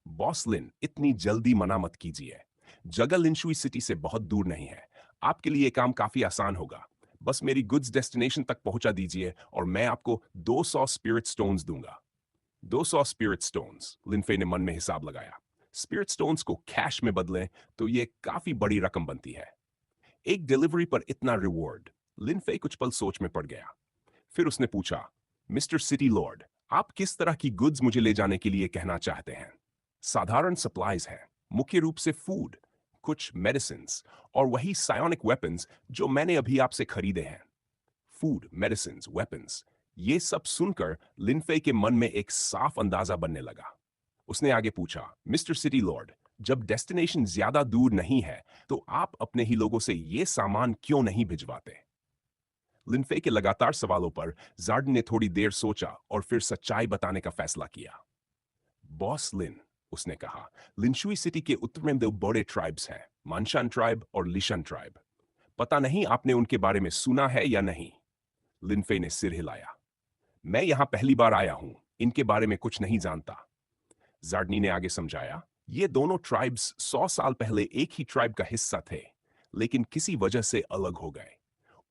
बॉस लिन, इतनी जल्दी मना मत कीजिए। जगह लिंशुई सिटी से बहुत दूर नहीं है। आपके लिए काम काफी आसान होगा। बस मेरी गुड्स डेस्टिनेशन तक पहुंचा दीजिए और मैं आपको 200 स्पिरिट स्टोन्स दूंगा। 200 स्पिरिट स्टोन्स, लिनफे ने मन में हिसाब लगाया। स्पिरिट स्टोन्स को कैश में बदलें तो ये काफी बड़ी रकम बनती है। एक डिलीवरी पर इतना रिवॉर्ड। लिनफे कुछ पल सोच में पड़ गया। फिर उसने पूछा, मिस्टर सिटी लॉर्ड, आप किस तरह की गुड्स मुझे ले जाने के लिए कहना चाहते हैं? साधारण सप्लाईज हैं, मुख्य रूप से फूड, कुछ मेडिसिन्स और वही सायोनिक वेपन्स जो मैंने अभी आपसे खरीदे हैं। फूड, मेडिसिन्स, वेपन्स, ये सब सुनकर लिनफे के मन में एक साफ अंदाजा बनने लगा। उसने आगे पूछा, मिस्टर सिटी लॉर्ड, जब डेस्टिनेशन ज्यादा दूर नहीं है तो आप अपने ही लोगों से ये सामान क्यों नहीं भिजवाते? लिनफे के लगातार सवालों पर जार्डन ने थोड़ी देर सोचा और फिर सच्चाई बताने का फैसला किया। बॉस लिन, उसने कहा, लिंशुई सिटी के उत्तर में 2 बड़े ट्राइब्स हैं, मानशान ट्राइब और लिशन ट्राइब। पता नहीं आपने उनके बारे में सुना है या नहीं? लिनफे ने सिर हिलाया। मैं यहां पहली बार आया हूं, इनके बारे में कुछ नहीं जानता। जार्डनी ने आगे समझाया, ये दोनों ट्राइब्स 100 साल पहले एक ही ट्राइब का हिस्सा थे, लेकिन किसी वजह से अलग हो गए।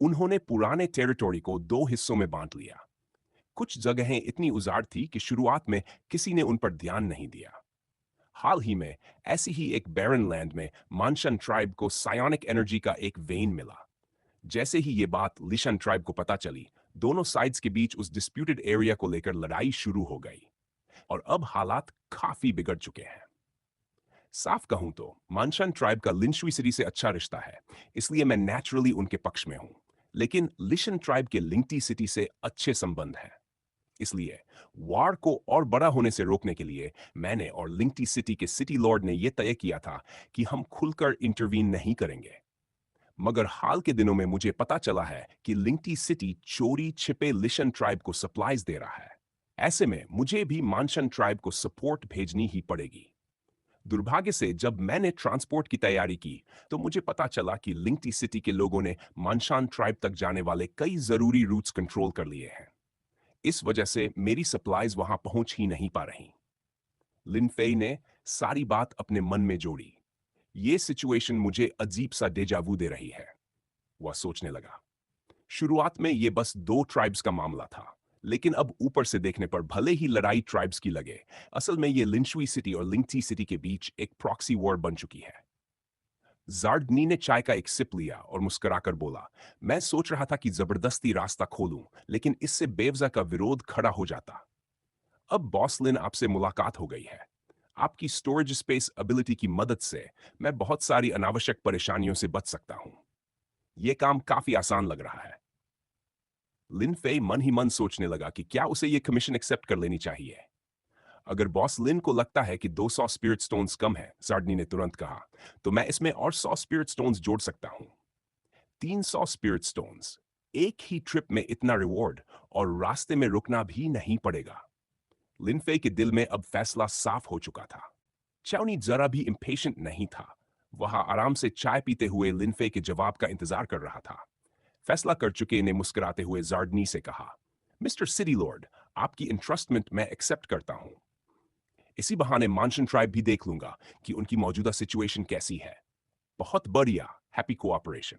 उन्होंने पुराने टेरिटोरी को 2 हिस्सों में बांट लिया। कुछ जगहें इतनी उजाड़ थी कि शुरुआत में किसी ने उन पर ध्यान नहीं दिया। हाल ही में ऐसी ही एक बैरन लैंड में मानशन ट्राइब को सायोनिक एनर्जी का एक वेन मिला। जैसे ही ये बात लिशन ट्राइब को पता चली, दोनों साइड्स के बीच उस डिस्प्यूटेड एरिया को लेकर लड़ाई शुरू हो गई और अब हालात काफी बिगड़ चुके हैं। साफ कहूं तो मानशन ट्राइब का लिंशुई सिटी से अच्छा रिश्ता है, इसलिए मैं नेचुरली उनके पक्ष में हूं। लेकिन लिशन ट्राइब के लिंगटी सिटी से अच्छे संबंध हैं। इसलिए वार को और बड़ा होने से रोकने के लिए मैंने और लिंगटी सिटी के सिटी लॉर्ड ने यह तय किया था कि हम खुलकर इंटरवीन नहीं करेंगे। मगर हाल के दिनों में मुझे पता चला है कि लिंगटी सिटी चोरी छिपे लिशन ट्राइब को सप्लाईज दे रहा है। ऐसे में मुझे भी मानशन ट्राइब को सपोर्ट भेजनी ही पड़ेगी। दुर्भाग्य से जब मैंने ट्रांसपोर्ट की तैयारी की तो मुझे पता चला कि लिंगटी सिटी के लोगों ने मानशान ट्राइब तक जाने वाले कई जरूरी रूट्स कंट्रोल कर लिए हैं। इस वजह से मेरी सप्लाईज वहां पहुंच ही नहीं पा रही। लिनफेई ने सारी बात अपने मन में जोड़ी। ये सिचुएशन मुझे अजीब सा डेजावू दे रही है। वह सोचने लगा, शुरुआत में ये बस 2 ट्राइब्स का मामला था, लेकिन अब ऊपर से देखने पर भले ही लड़ाई ट्राइब्स की लगे, असल में ये लिंशुई सिटी और लिंगटी सिटी के बीच एक प्रॉक्सी वॉर बन चुकी है। जार्डनी ने चाय का एक सिप लिया और मुस्कुराकर बोला, मैं सोच रहा था कि जबरदस्ती रास्ता खोलूं, लेकिन इससे बेवजह का विरोध खड़ा हो जाता। अब बॉस लिन, आपसे मुलाकात हो गई है। आपकी स्टोरेज स्पेस एबिलिटी की मदद से मैं बहुत सारी अनावश्यक परेशानियों से बच सकता हूं। यह काम काफी आसान लग रहा है। लिन फे मन ही मन सोचने लगा कि क्या उसे यह कमीशन एक्सेप्ट कर लेनी चाहिए। अगर बॉस लिन को लगता है कि 200 स्पिरिट स्टोन्स कम है, जार्डनी ने तुरंत कहा, तो मैं इसमें और 100 स्पिरिट स्टोन्स जोड़ सकता हूं। 300 स्पिरिट स्टोन्स, एक ही ट्रिप में इतना रिवॉर्ड, और रास्ते में रुकना भी नहीं पड़ेगा। लिनफे के दिल में अब फैसला साफ हो चुका था। चाउनी जरा भी इम्पेशेंट नहीं था। वह आराम से चाय पीते हुए लिनफे के जवाब का इंतजार कर रहा था। फैसला कर चुके ने मुस्कुराते हुए जार्डनी से कहा, मिस्टर सिटी लॉर्ड, आपकी इंट्रस्टमेंट मैं एक्सेप्ट करता हूं। इसी बहाने मानशन ट्राइब भी देख लूंगा कि उनकी मौजूदा सिचुएशन कैसी है। बहुत बढ़िया, हैप्पी कोऑपरेशन।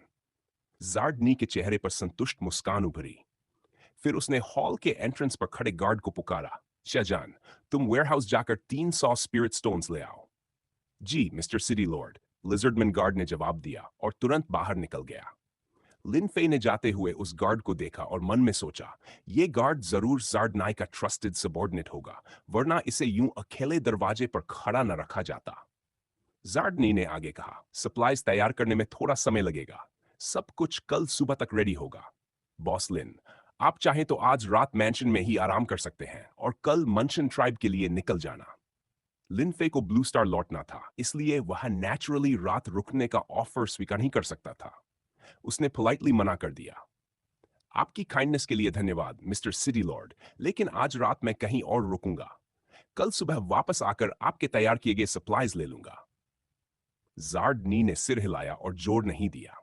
जार्डनी के चेहरे पर संतुष्ट मुस्कान उभरी। फिर उसने हॉल के एंट्रेंस पर खड़े गार्ड को पुकारा, शाहजान, तुम वेयरहाउस जाकर 300 स्पिरिट स्टोन्स ले आओ। जी मिस्टर सिटी लॉर्ड, लिजर्डमैन गार्ड ने जवाब दिया और तुरंत बाहर निकल गया। लिन फे ने जाते हुए उस गार्ड को देखा और मन में सोचा, ये गार्ड जरूर जार्डनाई का ट्रस्टेड सबॉर्डिनेट होगा, वरना इसे यूं अकेले दरवाजे पर खड़ा न रखा जाता। जार्डनी ने आगे कहा, सप्लाईज तैयार करने में थोड़ा समय लगेगा, सब कुछ कल सुबह तक रेडी होगा। बॉस लिन, आप चाहें तो आज रात मैंशन में ही आराम कर सकते हैं और कल मंशन ट्राइब के लिए निकल जाना। लिनफे को ब्लू स्टार लौटना था, इसलिए वह नेचुरली रात रुकने का ऑफर स्वीकार नहीं कर सकता था। उसने पोलाइटली मना कर दिया। आपकी काइंडनेस के लिए धन्यवाद मिस्टर सिटी लॉर्ड, लेकिन आज रात मैं कहीं और रुकूंगा। कल सुबह वापस आकर आपके तैयार किए गए सप्लाईज ले लूंगा। जार्डनी ने सिर हिलाया और जोर नहीं दिया।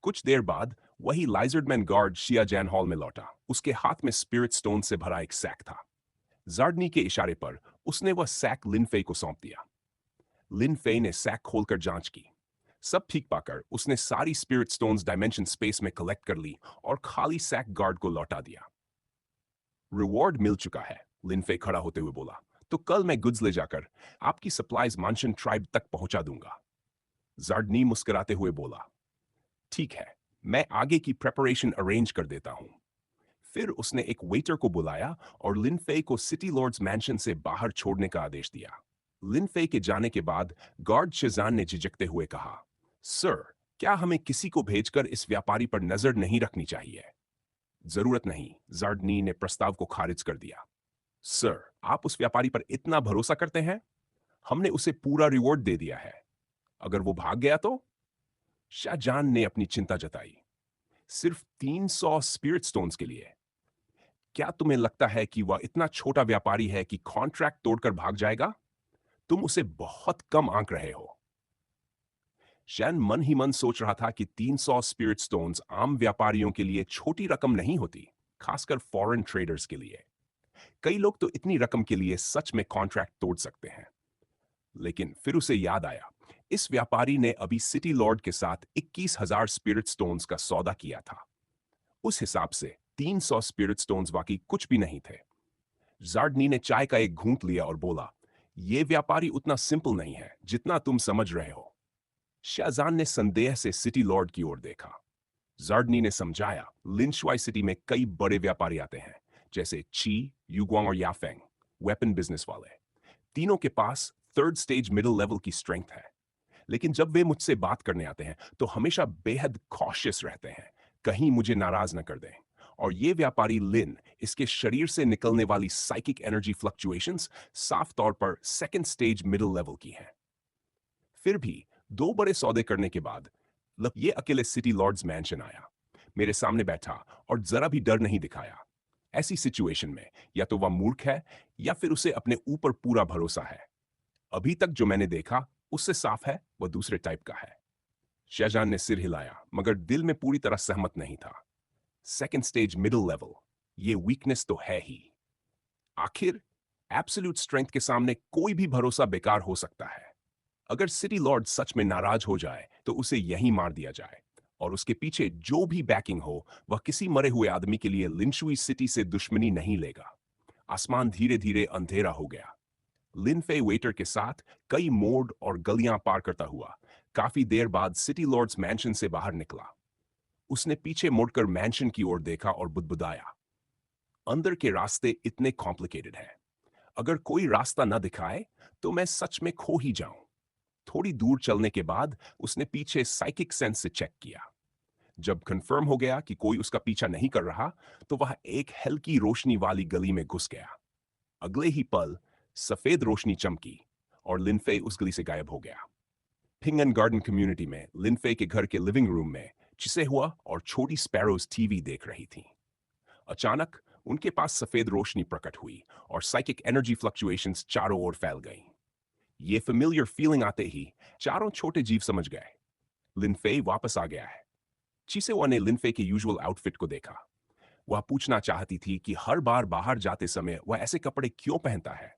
कुछ देर बाद वही लाइजर्डमैन गार्ड शियाजैन हॉल में लौटा। उसके हाथ में स्पिरिट स्टोन से भरा एक सैक था। जार्डनी के इशारे पर उसने वह सैक लिनफे को सौंप दिया। लिनफे ने सैक खोलकर जांच की। सब ठीक पाकर उसने सारी स्पिरिट स्टोन्स डायमेंशन स्पेस में कलेक्ट कर ली और खाली सैक गार्ड को लौटा दिया। रिवॉर्ड मिल चुका है, लिनफे खड़ा होते हुए बोला, तो कल मैं गुड्स ले जाकर आपकी सप्लाईज मानशन ट्राइब तक पहुंचा दूंगा। जार्डनी मुस्कुराते हुए बोला, ठीक है, मैं आगे की प्रेपरेशन अरेंज कर देता हूं। फिर उसने एक वेटर को बुलाया और लिनफे को सिटी लॉर्ड्स मैंशन से बाहर छोड़ने का आदेश दिया। लिनफे के जाने के बाद गार्ड शेजान ने झिझकते हुए कहा, सर, क्या हमें किसी को भेजकर इस व्यापारी पर नजर नहीं रखनी चाहिए? जरूरत नहीं, जार्डनी ने प्रस्ताव को खारिज कर दिया। सर, आप उस व्यापारी पर इतना भरोसा करते हैं? हमने उसे पूरा रिवॉर्ड दे दिया है। अगर वो भाग गया तो? शाहजान ने अपनी चिंता जताई। सिर्फ 300 स्पिरिट स्टोन्स के लिए? क्या तुम्हें लगता है कि वह इतना छोटा व्यापारी है कि कॉन्ट्रैक्ट तोड़कर भाग जाएगा? तुम उसे बहुत कम आंक रहे हो। शैन मन ही मन सोच रहा था कि 300 स्पिरिट स्टोन्स आम व्यापारियों के लिए छोटी रकम नहीं होती, खासकर फॉरेन ट्रेडर्स के लिए। कई लोग तो इतनी रकम के लिए सच में कॉन्ट्रैक्ट तोड़ सकते हैं। लेकिन फिर उसे याद आया, इस व्यापारी ने अभी सिटी लॉर्ड के साथ 21,000 स्पिरिट स्टोन्स का सौदा किया था। उस हिसाब से 300 स्पिरिट स्टोन्स वाकई कुछ भी नहीं थे। जार्डनी ने चाय का एक घूंट लिया और बोला, यह व्यापारी उतना सिंपल नहीं है जितना तुम समझ रहे हो। शाहजान ने संदेह से सिटी लॉर्ड की ओर देखा। जार्डनी ने समझाया, लिंशवाई सिटी में कई बड़े व्यापारी आते हैं, जैसे ची, युगवांग और याफेंग, वेपन बिजनेस वाले। तीनों के पास थर्ड स्टेज मिडिल लेवल की स्ट्रेंथ है, लेकिन जब वे मुझसे बात करने आते हैं तो हमेशा बेहद कॉशियस रहते हैं, कहीं मुझे नाराज न कर दें। और ये व्यापारी लिन, इसके शरीर से निकलने वाली साइकिक एनर्जी फ्लक्चुएशंस साफ तौर पर सेकंड स्टेज मिडिल लेवल की हैं। फिर भी 2 बड़े सौदे करने के बाद ये अकेले सिटी लॉर्ड्स मैंशन आया, मेरे सामने बैठा और जरा भी डर नहीं दिखाया। ऐसी सिचुएशन में या तो वह मूर्ख है या फिर उसे अपने ऊपर पूरा भरोसा है। अभी तक जो मैंने देखा उससे साफ है वह दूसरे टाइप का है। शाहजान ने सिर हिलाया, मगर दिल में पूरी तरह सहमत नहीं था। सेकंड स्टेज मिडिल लेवल, ये वीकनेस तो है ही। आखिर एब्सोल्यूट स्ट्रेंथ के सामने कोई भी भरोसा बेकार हो सकता है। अगर सिटी लॉर्ड सच में नाराज हो जाए तो उसे यहीं मार दिया जाए, और उसके पीछे जो भी बैकिंग हो वह किसी मरे हुए आदमी के लिए लिंशुई सिटी से दुश्मनी नहीं लेगा। आसमान धीरे धीरे अंधेरा हो गया। लिनफे वेटर के साथ कई मोड़ और गलियां पार करता हुआ काफी देर बाद सिटी लॉर्ड्स मैंशन से बाहर निकला। उसने पीछे मुड़कर मैंशन की ओर देखा और बुदबुदाया, अंदर के रास्ते इतने कॉम्प्लिकेटेड हैं, अगर कोई रास्ता न दिखाए तो मैं सच में खो ही जाऊं। थोड़ी दूर चलने के बाद उसने पीछे साइकिक सेंस से चेक किया। जब कंफर्म हो गया कि कोई उसका पीछा नहीं कर रहा, तो वह एक हल्की रोशनी वाली गली में घुस गया। अगले ही पल सफेद रोशनी चमकी और लिनफे उस गली से गायब हो गया। पिंगन गार्डन कम्युनिटी में लिनफे के घर के लिविंग रूम में चिसे हुआ और छोटी स्पैरोज टीवी देख रही थी। अचानक उनके पास सफेद रोशनी प्रकट हुई और साइकिक एनर्जी फ्लक्चुएशंस चारों ओर फैल गईं। ये फेमिलियर फीलिंग आते ही चारों छोटे जीव समझ गए, लिनफे वापस आ गया है। चिसेवा ने लिनफे के यूजुअल आउटफिट को देखा। वह पूछना चाहती थी कि हर बार बाहर जाते समय वह ऐसे कपड़े क्यों पहनता है।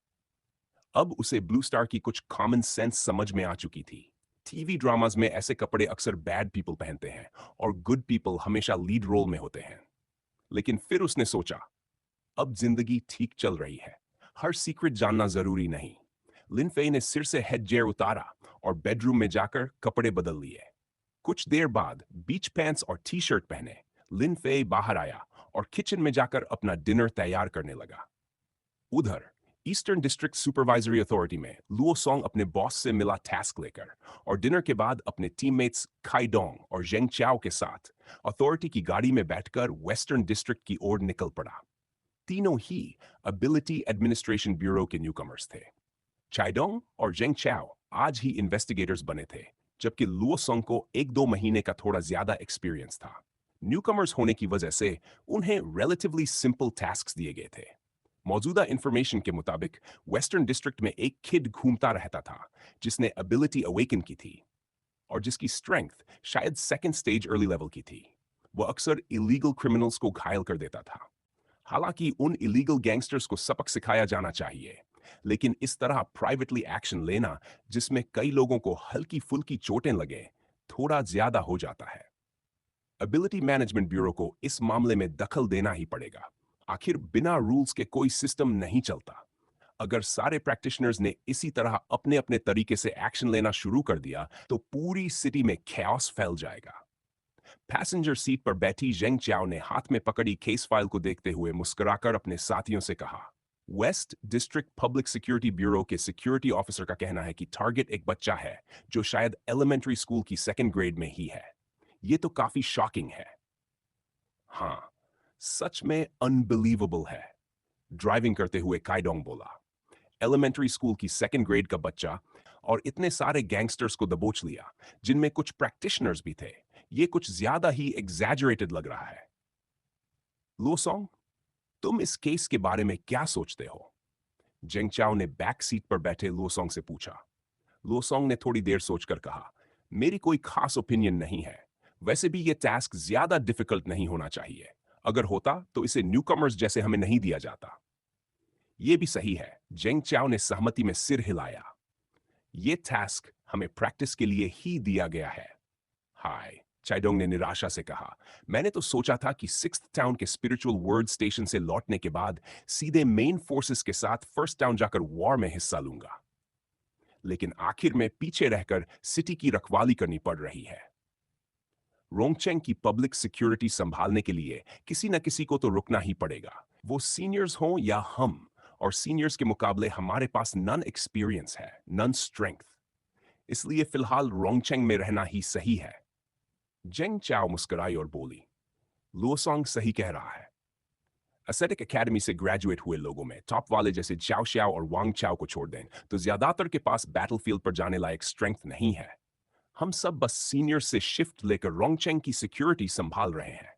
अब उसे ब्लू स्टार की कुछ कॉमन सेंस समझ में आ चुकी थी। टीवी ड्रामाज में ऐसे कपड़े अक्सर बैड पीपल पहनते हैं और गुड पीपल हमेशा लीड रोल में होते हैं। लेकिन फिर उसने सोचा, अब जिंदगी ठीक चल रही है, हर सीक्रेट जानना जरूरी नहीं। लिनफे ने सिर से हेडजेयर उतारा और बेडरूम में जाकर कपड़े बदल लिए। कुछ देर बाद बीच पैंट्स और टी शर्ट पहने लिनफे बाहर आया और किचन में जाकर अपना डिनर तैयार करने लगा। उधर ईस्टर्न डिस्ट्रिक्ट सुपरवाइजरी अथॉरिटी में लुओ सॉन्ग अपने बॉस से मिला टास्क लेकर और डिनर के बाद अपने टीममेट्स खाइडोंग और जेंग चाओ के साथ अथॉरिटी की गाड़ी में बैठकर वेस्टर्न डिस्ट्रिक्ट की ओर निकल पड़ा। तीनों ही एबिलिटी एडमिनिस्ट्रेशन ब्यूरो के न्यूकमर्स थे। चाइडोंग और जेंग चाओ आज ही इन्वेस्टिगेटर्स बने थे, जबकि लुओ सोंग को 1-2 महीने का थोड़ा ज्यादा एक्सपीरियंस था। न्यूकमर्स होने की वजह से उन्हें रिलेटिवली सिंपल टास्क दिए गए थे। मौजूदा इंफॉर्मेशन के मुताबिक वेस्टर्न डिस्ट्रिक्ट में एक किड घूमता रहता था जिसने एबिलिटी अवेकन की थी और जिसकी स्ट्रेंथ शायद सेकंड स्टेज अर्ली लेवल की थी। वो अक्सर इलीगल क्रिमिनल्स को घायल कर देता था। हालांकि उन इलीगल गैंगस्टर्स को सबक सिखाया जाना चाहिए, लेकिन इस तरह प्राइवेटली एक्शन लेना जिसमें कई लोगों को हल्की फुल्की चोटें लगे, थोड़ा ज्यादा हो जाता है। एबिलिटी मैनेजमेंट ब्यूरो को इस मामले में दखल देना ही पड़ेगा। आखिर बिना रूल्स के कोई सिस्टम नहीं चलता। अगर सारे प्रैक्टिशनर्स ने इसी तरह अपने अपने तरीके से एक्शन लेना शुरू कर दिया तो पूरी सिटी में कैओस फैल जाएगा। पैसेंजर सीट पर बैठी जेंग चाओ ने हाथ में पकड़ी केस फाइल को देखते हुए मुस्कुराकर अपने साथियों से कहा, waste district public security bureau के सिक्योरिटी ऑफिसर का कहना है कि टारगेट एक बच्चा है जो शायद एलिमेंट्री स्कूल की सेकंड ग्रेड में ही है। ये तो काफी शॉकिंग है। हाँ, सच में अनबिलीवेबल है, ड्राइविंग करते हुए काइडोंग बोला। एलिमेंट्री स्कूल की सेकंड ग्रेड का बच्चा और इतने सारे गैंगस्टर्स को दबोच लिया, जिनमें कुछ प्रैक्टिशनर्स भी थे। ये कुछ ज्यादा ही एग्जैजरेटेड लग रहा है। लोसोंग, तुम इस केस के बारे में क्या सोचते हो? जेंग चाओ ने बैक सीट पर बैठे लोसोंग से पूछा। लोसोंग ने थोड़ी देर सोचकर कहा, मेरी कोई खास ओपिनियन नहीं है। वैसे भी ये टास्क ज्यादा डिफिकल्ट नहीं होना चाहिए। अगर होता तो इसे न्यूकमर्स जैसे हमें नहीं दिया जाता। ये भी सही है, जेंग चाओ ने सहमति में सिर हिलाया। ये टास्क हमें प्रैक्टिस के लिए ही दिया गया है। हाय, चाइडोंग ने निराशा से कहा, मैंने तो सोचा था कि सिक्स्थ टाउन के स्पिरिचुअल वर्ड स्टेशन से लौटने के बाद सीधे मेन फोर्सेस के साथ फर्स्ट टाउन जाकर वॉर में हिस्सा लूंगा, लेकिन आखिर में पीछे रहकर सिटी की रखवाली करनी पड़ रही है। रोंगचेंग की पब्लिक सिक्योरिटी संभालने के लिए किसी न किसी को तो रुकना ही पड़ेगा, वो सीनियर्स हों या हम। और सीनियर्स के मुकाबले हमारे पास नन एक्सपीरियंस है, नन स्ट्रेंथ। इसलिए फिलहाल रोंगचेंग में रहना ही सही है। जेंग चाओ मुस्कुराई और बोली, लुओसोंग सही कह रहा है। एसेटिक एकेडमी से ग्रेजुएट हुए लोगों में टॉप वाले जैसे चाओ श्याओ और वांग चाओ को छोड़ दें तो ज्यादातर के पास बैटलफील्ड पर जाने लायक स्ट्रेंथ नहीं है। हम सब बस सीनियर से शिफ्ट लेकर रोंगचेंग की सिक्योरिटी संभाल रहे हैं।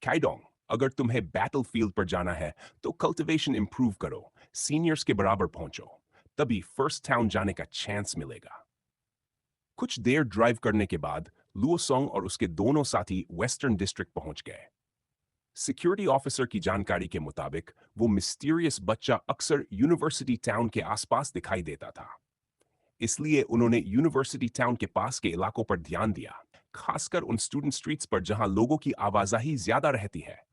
काइडोंग, अगर तुम्हें बैटलफील्ड पर जाना है तो कल्टीवेशन इंप्रूव करो, सीनियर्स के बराबर पहुंचो, तभी फर्स्ट टाउन जाने का चांस मिलेगा। कुछ देर ड्राइव करने के बाद लुओसोंग और उसके दोनों साथी वेस्टर्न डिस्ट्रिक्ट पहुंच गए। सिक्योरिटी ऑफिसर की जानकारी के मुताबिक वो मिस्टीरियस बच्चा अक्सर यूनिवर्सिटी टाउन के आसपास दिखाई देता था। इसलिए उन्होंने यूनिवर्सिटी टाउन के पास के इलाकों पर ध्यान दिया, खासकर उन स्टूडेंट स्ट्रीट्स पर जहां लोगों की आवाजाही ज्यादा रहती है।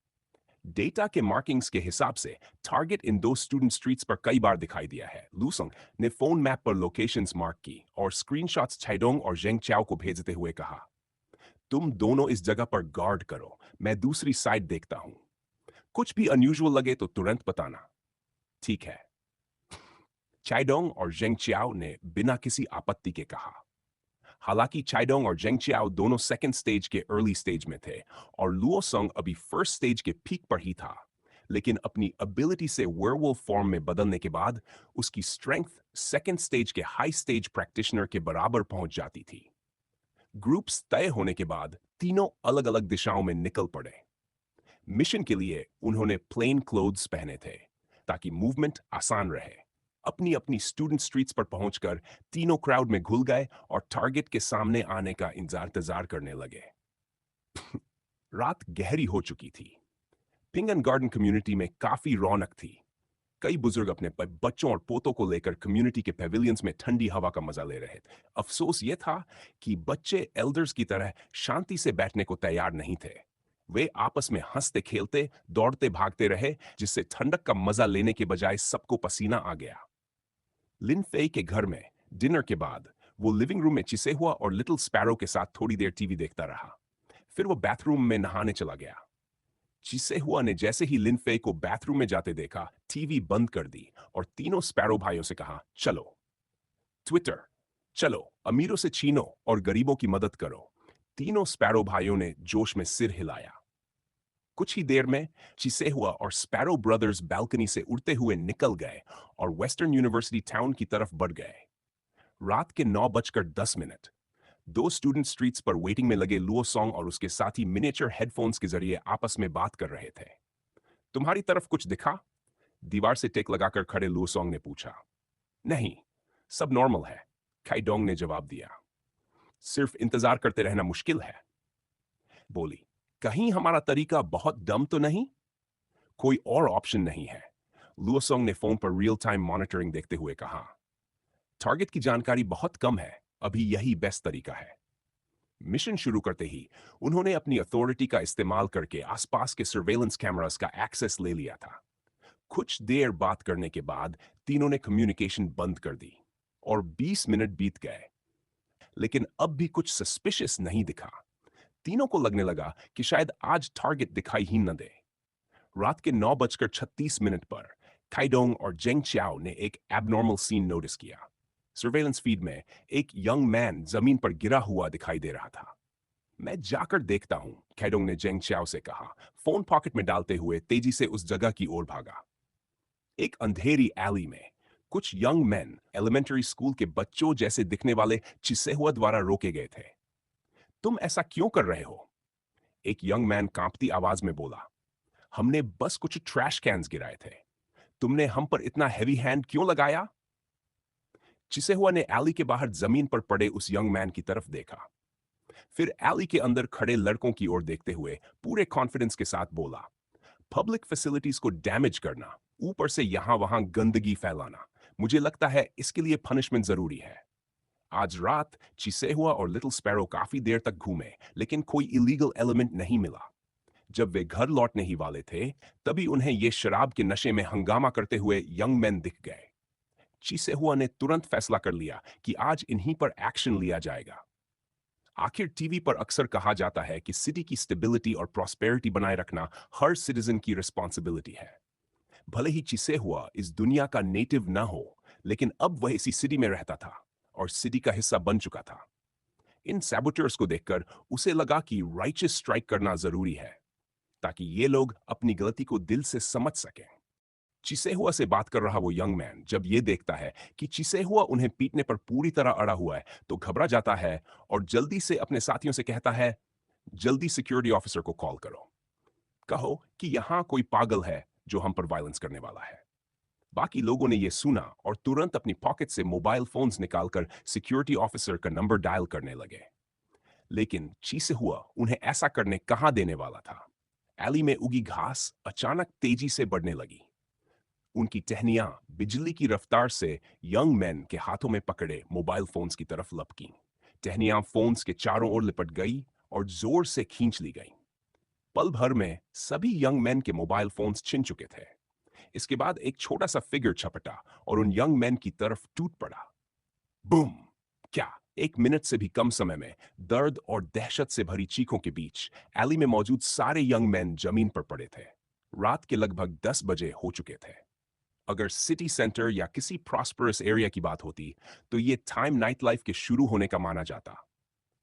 डेटा के मार्किंग्स के हिसाब से टारगेट इन दो स्टूडेंट स्ट्रीट्स पर कई बार दिखाई दिया है। लूसंग ने फोन मैप पर लोकेशंस मार्क की और स्क्रीनशॉट्स चाइडोंग और जेंग चाओ को भेजते हुए कहा, तुम दोनों इस जगह पर गार्ड करो, मैं दूसरी साइड देखता हूं। कुछ भी अनयूजुअल लगे तो तुरंत बताना। ठीक है, चाइडोंग और जेंग चाओ ने बिना किसी आपत्ति के कहा। हालांकि चाइडोंग और जेंग चियाओ दोनों सेकंड स्टेज के अर्ली स्टेज में थे और लुओ सोंग अभी फर्स्ट स्टेज के पीक पर ही था, लेकिन अपनी एबिलिटी से वेयरवुल्फ फॉर्म में बदलने के बाद उसकी स्ट्रेंथ सेकंड स्टेज के हाई स्टेज प्रैक्टिशनर के बराबर पहुंच जाती थी। ग्रुप्स तय होने के बाद तीनों अलग अलग दिशाओं में निकल पड़े। मिशन के लिए उन्होंने प्लेन क्लोथ्स पहने थे ताकि मूवमेंट आसान रहे। अपनी अपनी स्टूडेंट स्ट्रीट्स पर पहुंचकर तीनों क्राउड में घुल गए और टारगेट के सामने आने का इंतजार करने लगे। रात गहरी हो चुकी थी। पिंगन गार्डन कम्युनिटी में काफी रौनक थी। कई बुजुर्ग अपने बच्चों और पोतों को लेकर कम्युनिटी के पेविलियंस में ठंडी हवा का मजा ले रहे थे। अफसोस ये था कि बच्चे एल्डर्स की तरह शांति से बैठने को तैयार नहीं थे। वे आपस में हंसते खेलते दौड़ते भागते रहे, जिससे ठंडक का मजा लेने के बजाय सबको पसीना आ गया। लिन फेई के घर में डिनर के बाद वो लिविंग रूम में चिसे हुआ और लिटिल स्पैरो के साथ थोड़ी देर टीवी देखता रहा। फिर वो बाथरूम में नहाने चला गया। चिसे हुआ ने जैसे ही लिन फेई को बाथरूम में जाते देखा, टीवी बंद कर दी और तीनों स्पैरो भाइयों से कहा, चलो ट्विटर, चलो अमीरों से छीनो और गरीबों की मदद करो। तीनों स्पैरो भाइयों ने जोश में सिर हिलाया। कुछ ही देर में चिसेहुआ और स्पैरो ब्रदर्स बालकनी से उड़ते हुए निकल गए और वेस्टर्न यूनिवर्सिटी टाउन की तरफ बढ़ गए। रात के 9:10 दो स्टूडेंट स्ट्रीट्स पर वेटिंग में लगे लुओ सॉन्ग और उसके साथी मिनिएचर हेडफोन्स के जरिए आपस में बात कर रहे थे। तुम्हारी तरफ कुछ दिखा? दीवार से टेक लगाकर खड़े लुओ सॉन्ग ने पूछा। नहीं, सब नॉर्मल है, खाइडोंग ने जवाब दिया। सिर्फ इंतजार करते रहना मुश्किल है, बोली। कहीं हमारा तरीका बहुत डम तो नहीं? कोई और ऑप्शन नहीं है, लुओसोंग ने फोन पर रियल टाइम मॉनिटरिंग देखते हुए कहा। टारगेट की जानकारी बहुत कम है, अभी यही बेस्ट तरीका है। मिशन शुरू करते ही उन्होंने अपनी अथॉरिटी का इस्तेमाल करके आसपास के सर्वेलेंस कैमरास का एक्सेस ले लिया था। कुछ देर बात करने के बाद तीनों ने कम्युनिकेशन बंद कर दी और 20 मिनट बीत गए, लेकिन अब भी कुछ सस्पिशियस नहीं दिखा। तीनों को लगने लगा कि शायद आज टारगेट दिखाई ही न दे। रात के 9:36 पर काइडोंग और जेंग चियाओ ने एक एबनॉर्मल सीन नोटिस किया। सर्वेलेंस फीड में एक यंग मैन जमीन पर गिरा हुआ दिखाई दे रहा था। मैं जाकर देखता हूं, काइडोंग ने जेंग चियाओ से कहा, फोन पॉकेट में डालते हुए तेजी से उस जगह की ओर भागा। एक अंधेरी एली में कुछ यंग मैन एलिमेंट्री स्कूल के बच्चों जैसे दिखने वाले चिसेहुआ द्वारा रोके गए थे। तुम ऐसा क्यों कर रहे हो? एक यंग मैन कांपती आवाज में बोला। हमने बस कुछ ट्रैश कैन्स गिराए थे, तुमने हम पर इतना हैवी हैंड क्यों लगाया? चिसेहुआ ने एली के बाहर जमीन पर पड़े उस यंग मैन की तरफ देखा, फिर एली के अंदर खड़े लड़कों की ओर देखते हुए पूरे कॉन्फिडेंस के साथ बोला, पब्लिक फैसिलिटीज को डैमेज करना, ऊपर से यहां वहां गंदगी फैलाना, मुझे लगता है इसके लिए पनिशमेंट जरूरी है। आज रात चिसेहुआ और लिटिल स्पैरो काफी देर तक घूमे, लेकिन कोई इलीगल एलिमेंट नहीं मिला। जब वे घर लौटने ही वाले थे, तभी उन्हें ये शराब के नशे में हंगामा करते हुए यंग मैन दिख गए। चिसेहुआ ने तुरंत फैसला कर लिया कि आज इन्हीं पर एक्शन लिया जाएगा। आखिर टीवी पर अक्सर कहा जाता है कि सिटी की स्टेबिलिटी और प्रॉस्पेरिटी बनाए रखना हर सिटीजन की रिस्पॉन्सिबिलिटी है। भले ही चिसेहुआ इस दुनिया का नेटिव न हो, लेकिन अब वह इसी सिटी में रहता था और सिटी का हिस्सा बन चुका था। इन सैबोटर्स को देखकर उसे लगा कि राइचियस स्ट्राइक करना जरूरी है, ताकि ये लोग अपनी गलती को दिल से समझ सकें। चिसेहुआ से बात कर रहा वो यंग मैन जब ये देखता है कि चिसेहुआ उन्हें पीटने पर पूरी तरह अड़ा हुआ है, तो घबरा जाता है और जल्दी से अपने साथियों से कहता है, जल्दी सिक्योरिटी ऑफिसर को कॉल करो, कहो कि यहां कोई पागल है जो हम पर वायलेंस करने वाला है। बाकी लोगों ने यह सुना और तुरंत अपनी पॉकेट से मोबाइल फोन्स निकालकर सिक्योरिटी ऑफिसर का नंबर डायल करने लगे। लेकिन चिसेहुआ उन्हें ऐसा करने कहां देने वाला था। एली में उगी घास अचानक तेजी से बढ़ने लगी। उनकी टहनियां बिजली की रफ्तार से यंग मैन के हाथों में पकड़े मोबाइल फोन्स की तरफ लपकीं। टहनियां फोन्स के चारों ओर लिपट गई और जोर से खींच ली गई। पल भर में सभी यंग मैन के मोबाइल फोन्स छिन चुके थे। इसके बाद एक छोटा सा फिगर छपटा और उन यंग मैन की तरफ टूट पड़ा। बूम! क्या 1 मिनट से भी कम समय में दर्द और दहशत से भरी चीखों के बीच एली में मौजूद सारे यंग मैन जमीन पर पड़े थे। रात के लगभग 10 बजे हो चुके थे। अगर सिटी सेंटर या किसी प्रॉस्परस एरिया की बात होती, तो ये टाइम नाइट लाइफ के शुरू होने का माना जाता।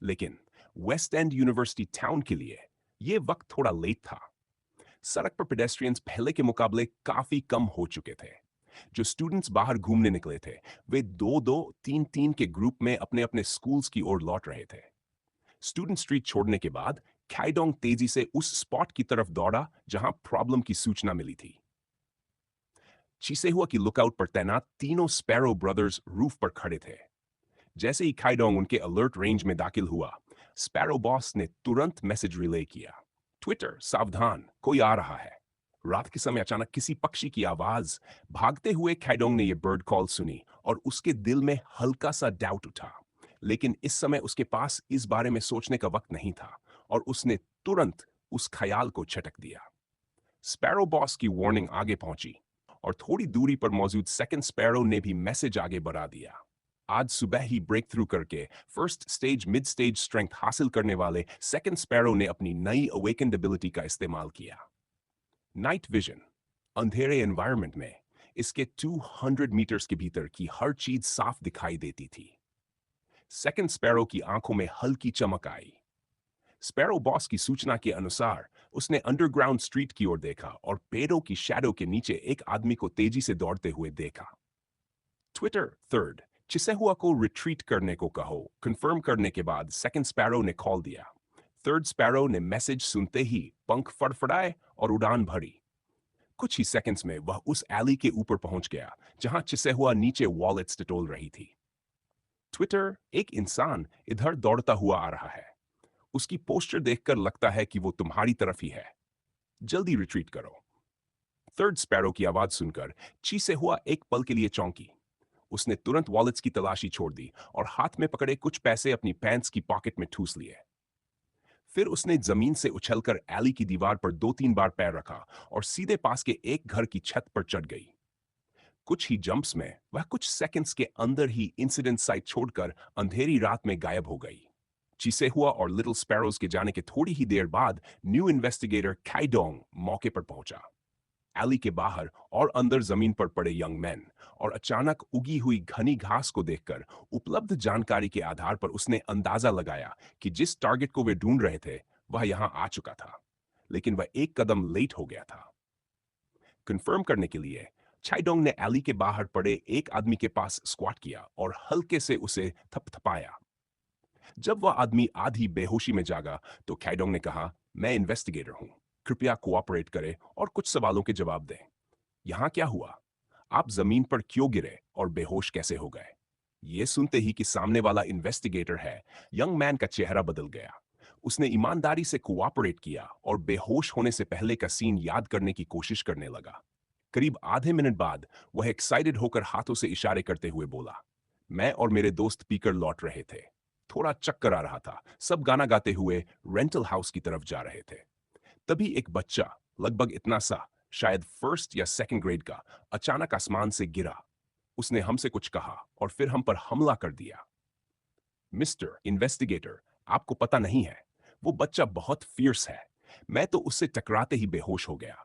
लेकिन वेस्ट एंड यूनिवर्सिटी टाउन के लिए ये वक्त थोड़ा लेट था। सड़क पर पेडेस्ट्रियंस पहले के मुकाबले काफी कम हो चुके थे। जो स्टूडेंट्स बाहर घूमने निकले थे, वे दो दो तीन तीन के ग्रुप में अपने अपने स्कूल्स की ओर लौट रहे थे। स्टूडेंट स्ट्रीट छोड़ने के बाद खाइडोंग तेजी से उस स्पॉट की तरफ दौड़ा जहां प्रॉब्लम की सूचना मिली थी। चिसेहुआ की लुकआउट पर तैनात तीनों स्पैरो ब्रदर्स रूफ पर खड़े थे। जैसे ही खाइडोंग उनके अलर्ट रेंज में दाखिल हुआ, स्पैरो बॉस ने तुरंत मैसेज रिले किया, ट्विटर सावधान, कोई आ रहा है। रात के समय अचानक किसी पक्षी की आवाज। भागते हुए खाइडोंग ने यह बर्ड कॉल सुनी और उसके दिल में हल्का सा डाउट उठा। लेकिन इस समय उसके पास इस बारे में सोचने का वक्त नहीं था और उसने तुरंत उस ख्याल को छटक दिया। स्पैरो बॉस की वार्निंग आगे पहुंची और थोड़ी दूरी पर मौजूद सेकंड स्पैरो ने भी मैसेज आगे बढ़ा दिया। आज सुबह ही ब्रेक थ्रू करके first stage mid stage strength हासिल करने वाले सेकंड स्पैरो ने अपनी नई अवेकेंड एबिलिटी का इस्तेमाल किया। Night vision. अंधेरे एनवायरनमेंट में इसके 200 मीटर्स के भीतर की हर चीज साफ दिखाई देती थी। सेकंड स्पैरो की आंखों में हल्की चमक आई। स्पैरो बॉस की सूचना के अनुसार उसने अंडरग्राउंड स्ट्रीट की ओर देखा और पेड़ों की शैडो के नीचे एक आदमी को तेजी से दौड़ते हुए देखा। Twitter third. चिसेहुआ को रिट्रीट करने को कहो। कंफर्म करने के बाद सेकंड स्पैरो ने कॉल दिया। थर्ड स्पैरो ने मैसेज सुनते ही पंख फड़फड़ाए और उड़ान भरी। कुछ ही सेकंड्स में वह उस एली के ऊपर पहुंच गया जहां चिसेहुआ नीचे वॉलेट्स टटोल रही थी। ट्विटर, एक इंसान इधर दौड़ता हुआ आ रहा है। उसकी पोस्टर देखकर लगता है कि वो तुम्हारी तरफ ही है। जल्दी रिट्रीट करो। थर्ड स्पैरो की आवाज सुनकर चिसेहुआ एक पल के लिए चौंकी। उसने तुरंत वॉलेट्स की तलाशी छोड़ दी और हाथ में पकड़े कुछ पैसे अपनी पैंट्स की पॉकेट में ठूस लिए। फिर उसने जमीन से उछलकर एली की दीवार पर 2-3 बार पैर रखा और सीधे पास के एक घर की छत पर चढ़ गई। कुछ ही जंप्स में वह कुछ सेकंड्स के अंदर ही इंसिडेंट साइट छोड़कर अंधेरी रात में गायब हो गई। चिसेहुआ और लिटिल स्पैरोज के जाने के थोड़ी ही देर बाद न्यू इन्वेस्टिगेटर खाइडोंग मौके पर पहुंचा। एली के बाहर और अंदर जमीन पर पड़े यंग मैन और अचानक उगी हुई घनी घास को देखकर उपलब्ध जानकारी के आधार पर उसने अंदाजा लगाया कि जिस टारगेट को वे ढूंढ रहे थे वह यहां आ चुका था, लेकिन वह एक कदम लेट हो गया था। कंफर्म करने के लिए चाइडोंग ने एली के बाहर पड़े एक आदमी के पास स्क्वाट किया और हल्के से उसे थपथपाया। जब वह आदमी आधी बेहोशी में जागा तो खाइडोंग ने कहा, मैं इन्वेस्टिगेटर हूं, कृपया कोऑपरेट करें और कुछ सवालों के जवाब दें। यहां क्या हुआ? आप जमीन पर क्यों गिरे और बेहोश कैसे हो गए? ये सुनते ही कि सामने वाला इन्वेस्टिगेटर है, यंग मैन का चेहरा बदल गया। उसने ईमानदारी से कोऑपरेट किया और बेहोश होने से पहले का सीन याद करने की कोशिश करने लगा। करीब आधे मिनट बाद वह एक्साइटेड होकर हाथों से इशारे करते हुए बोला, मैं और मेरे दोस्त पीकर लौट रहे थे। थोड़ा चक्कर आ रहा था। सब गाना गाते हुए रेंटल हाउस की तरफ जा रहे थे। तभी एक बच्चा, लगभग इतना सा, शायद फर्स्ट या सेकंड ग्रेड का, अचानक आसमान से गिरा। उसने हमसे कुछ कहा और फिर हम पर हमला कर दिया। मिस्टर इन्वेस्टिगेटर, आपको पता नहीं है, वो बच्चा बहुत फियर्स है। मैं तो उससे टकराते ही बेहोश हो गया।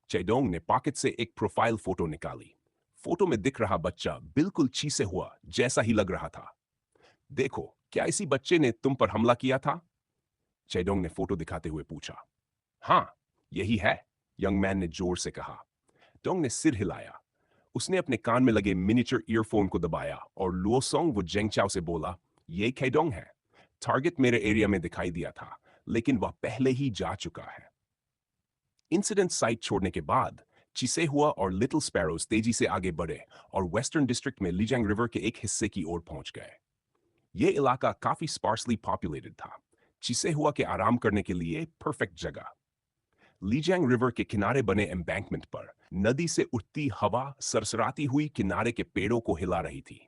चेडोंग ने पॉकेट से एक प्रोफाइल फोटो निकाली। फोटो में दिख रहा बच्चा बिल्कुल चीसे हुआ जैसा ही लग रहा था। देखो, क्या इसी बच्चे ने तुम पर हमला किया था? चेडोंग ने फोटो दिखाते हुए पूछा। हाँ, यही है, यंग मैन ने जोर से कहा। डोंग ने सिर हिलाया। उसने अपने कान में लगे मिनिएचर ईयरफोन को दबाया और लुओसोंग वो जेंगचाओ से बोला, ये खेडोंग है। टारगेट मेरे एरिया में दिखाई दिया था, लेकिन वह पहले ही जा चुका है। इंसिडेंट साइट छोड़ने के बाद चिसेहुआ और लिटिल स्पैरोज तेजी से आगे बढ़े और वेस्टर्न डिस्ट्रिक्ट में लीजियांग रिवर के एक हिस्से की ओर पहुंच गए। यह इलाका काफी स्पार्सली पॉपुलेटेड था। चिसेहुआ के आराम करने के लिए परफेक्ट जगह। लीजियांग रिवर के किनारे बने एम्बैंकमेंट पर नदी से उठती हवा सरसराती हुई किनारे के पेड़ों को हिला रही थी।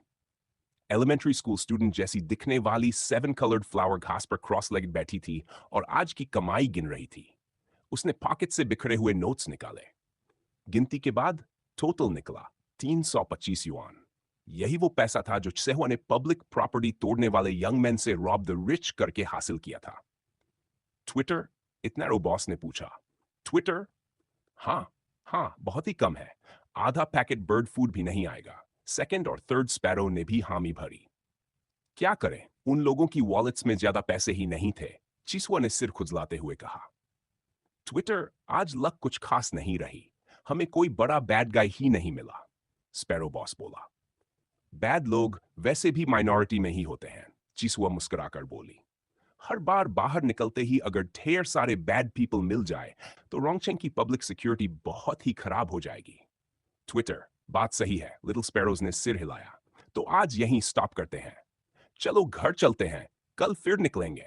एलिमेंट्री स्कूल स्टूडेंट जैसी दिखने वाली 7 कलर्ड फ्लावर घास पर क्रॉस लेग बैठी थी और आज की कमाई गिन रही थी। उसने पॉकेट से बिखरे हुए नोट्स निकाले। गिनती के बाद टोटल निकला 325 युआन। यही वो पैसा था जो सेहुआ ने पब्लिक प्रॉपर्टी तोड़ने वाले यंग मैन से रॉब द रिच करके हासिल किया था। ट्विटर? इतना बॉस ने पूछा। ट्विटर? हाँ, हाँ, बहुत ही कम है। आधा पैकेट बर्ड फूड भी नहीं आएगा। सेकंड और थर्ड स्पैरो ने भी हामी भरी। क्या करें? उन लोगों की वॉलेट्स में ज्यादा पैसे ही नहीं थे, चिसुआ ने सिर खुजलाते हुए कहा। ट्विटर, आज लक कुछ खास नहीं रही। हमें कोई बड़ा बैड गाय ही नहीं मिला, स्पैरो बॉस बोला। बैड लोग वैसे भी माइनॉरिटी में ही होते हैं, चिसुआ मुस्कुराकर बोली। हर बार बाहर निकलते ही अगर ढेर सारे बैड पीपल मिल जाए तो रोंगचेंग की पब्लिक सिक्योरिटी बहुत ही खराब हो जाएगी। ट्विटर, बात सही है, लिटिल स्पैरोज ने सिर हिलाया। तो आज यहीं स्टॉप करते हैं। चलो घर चलते हैं, कल फिर निकलेंगे।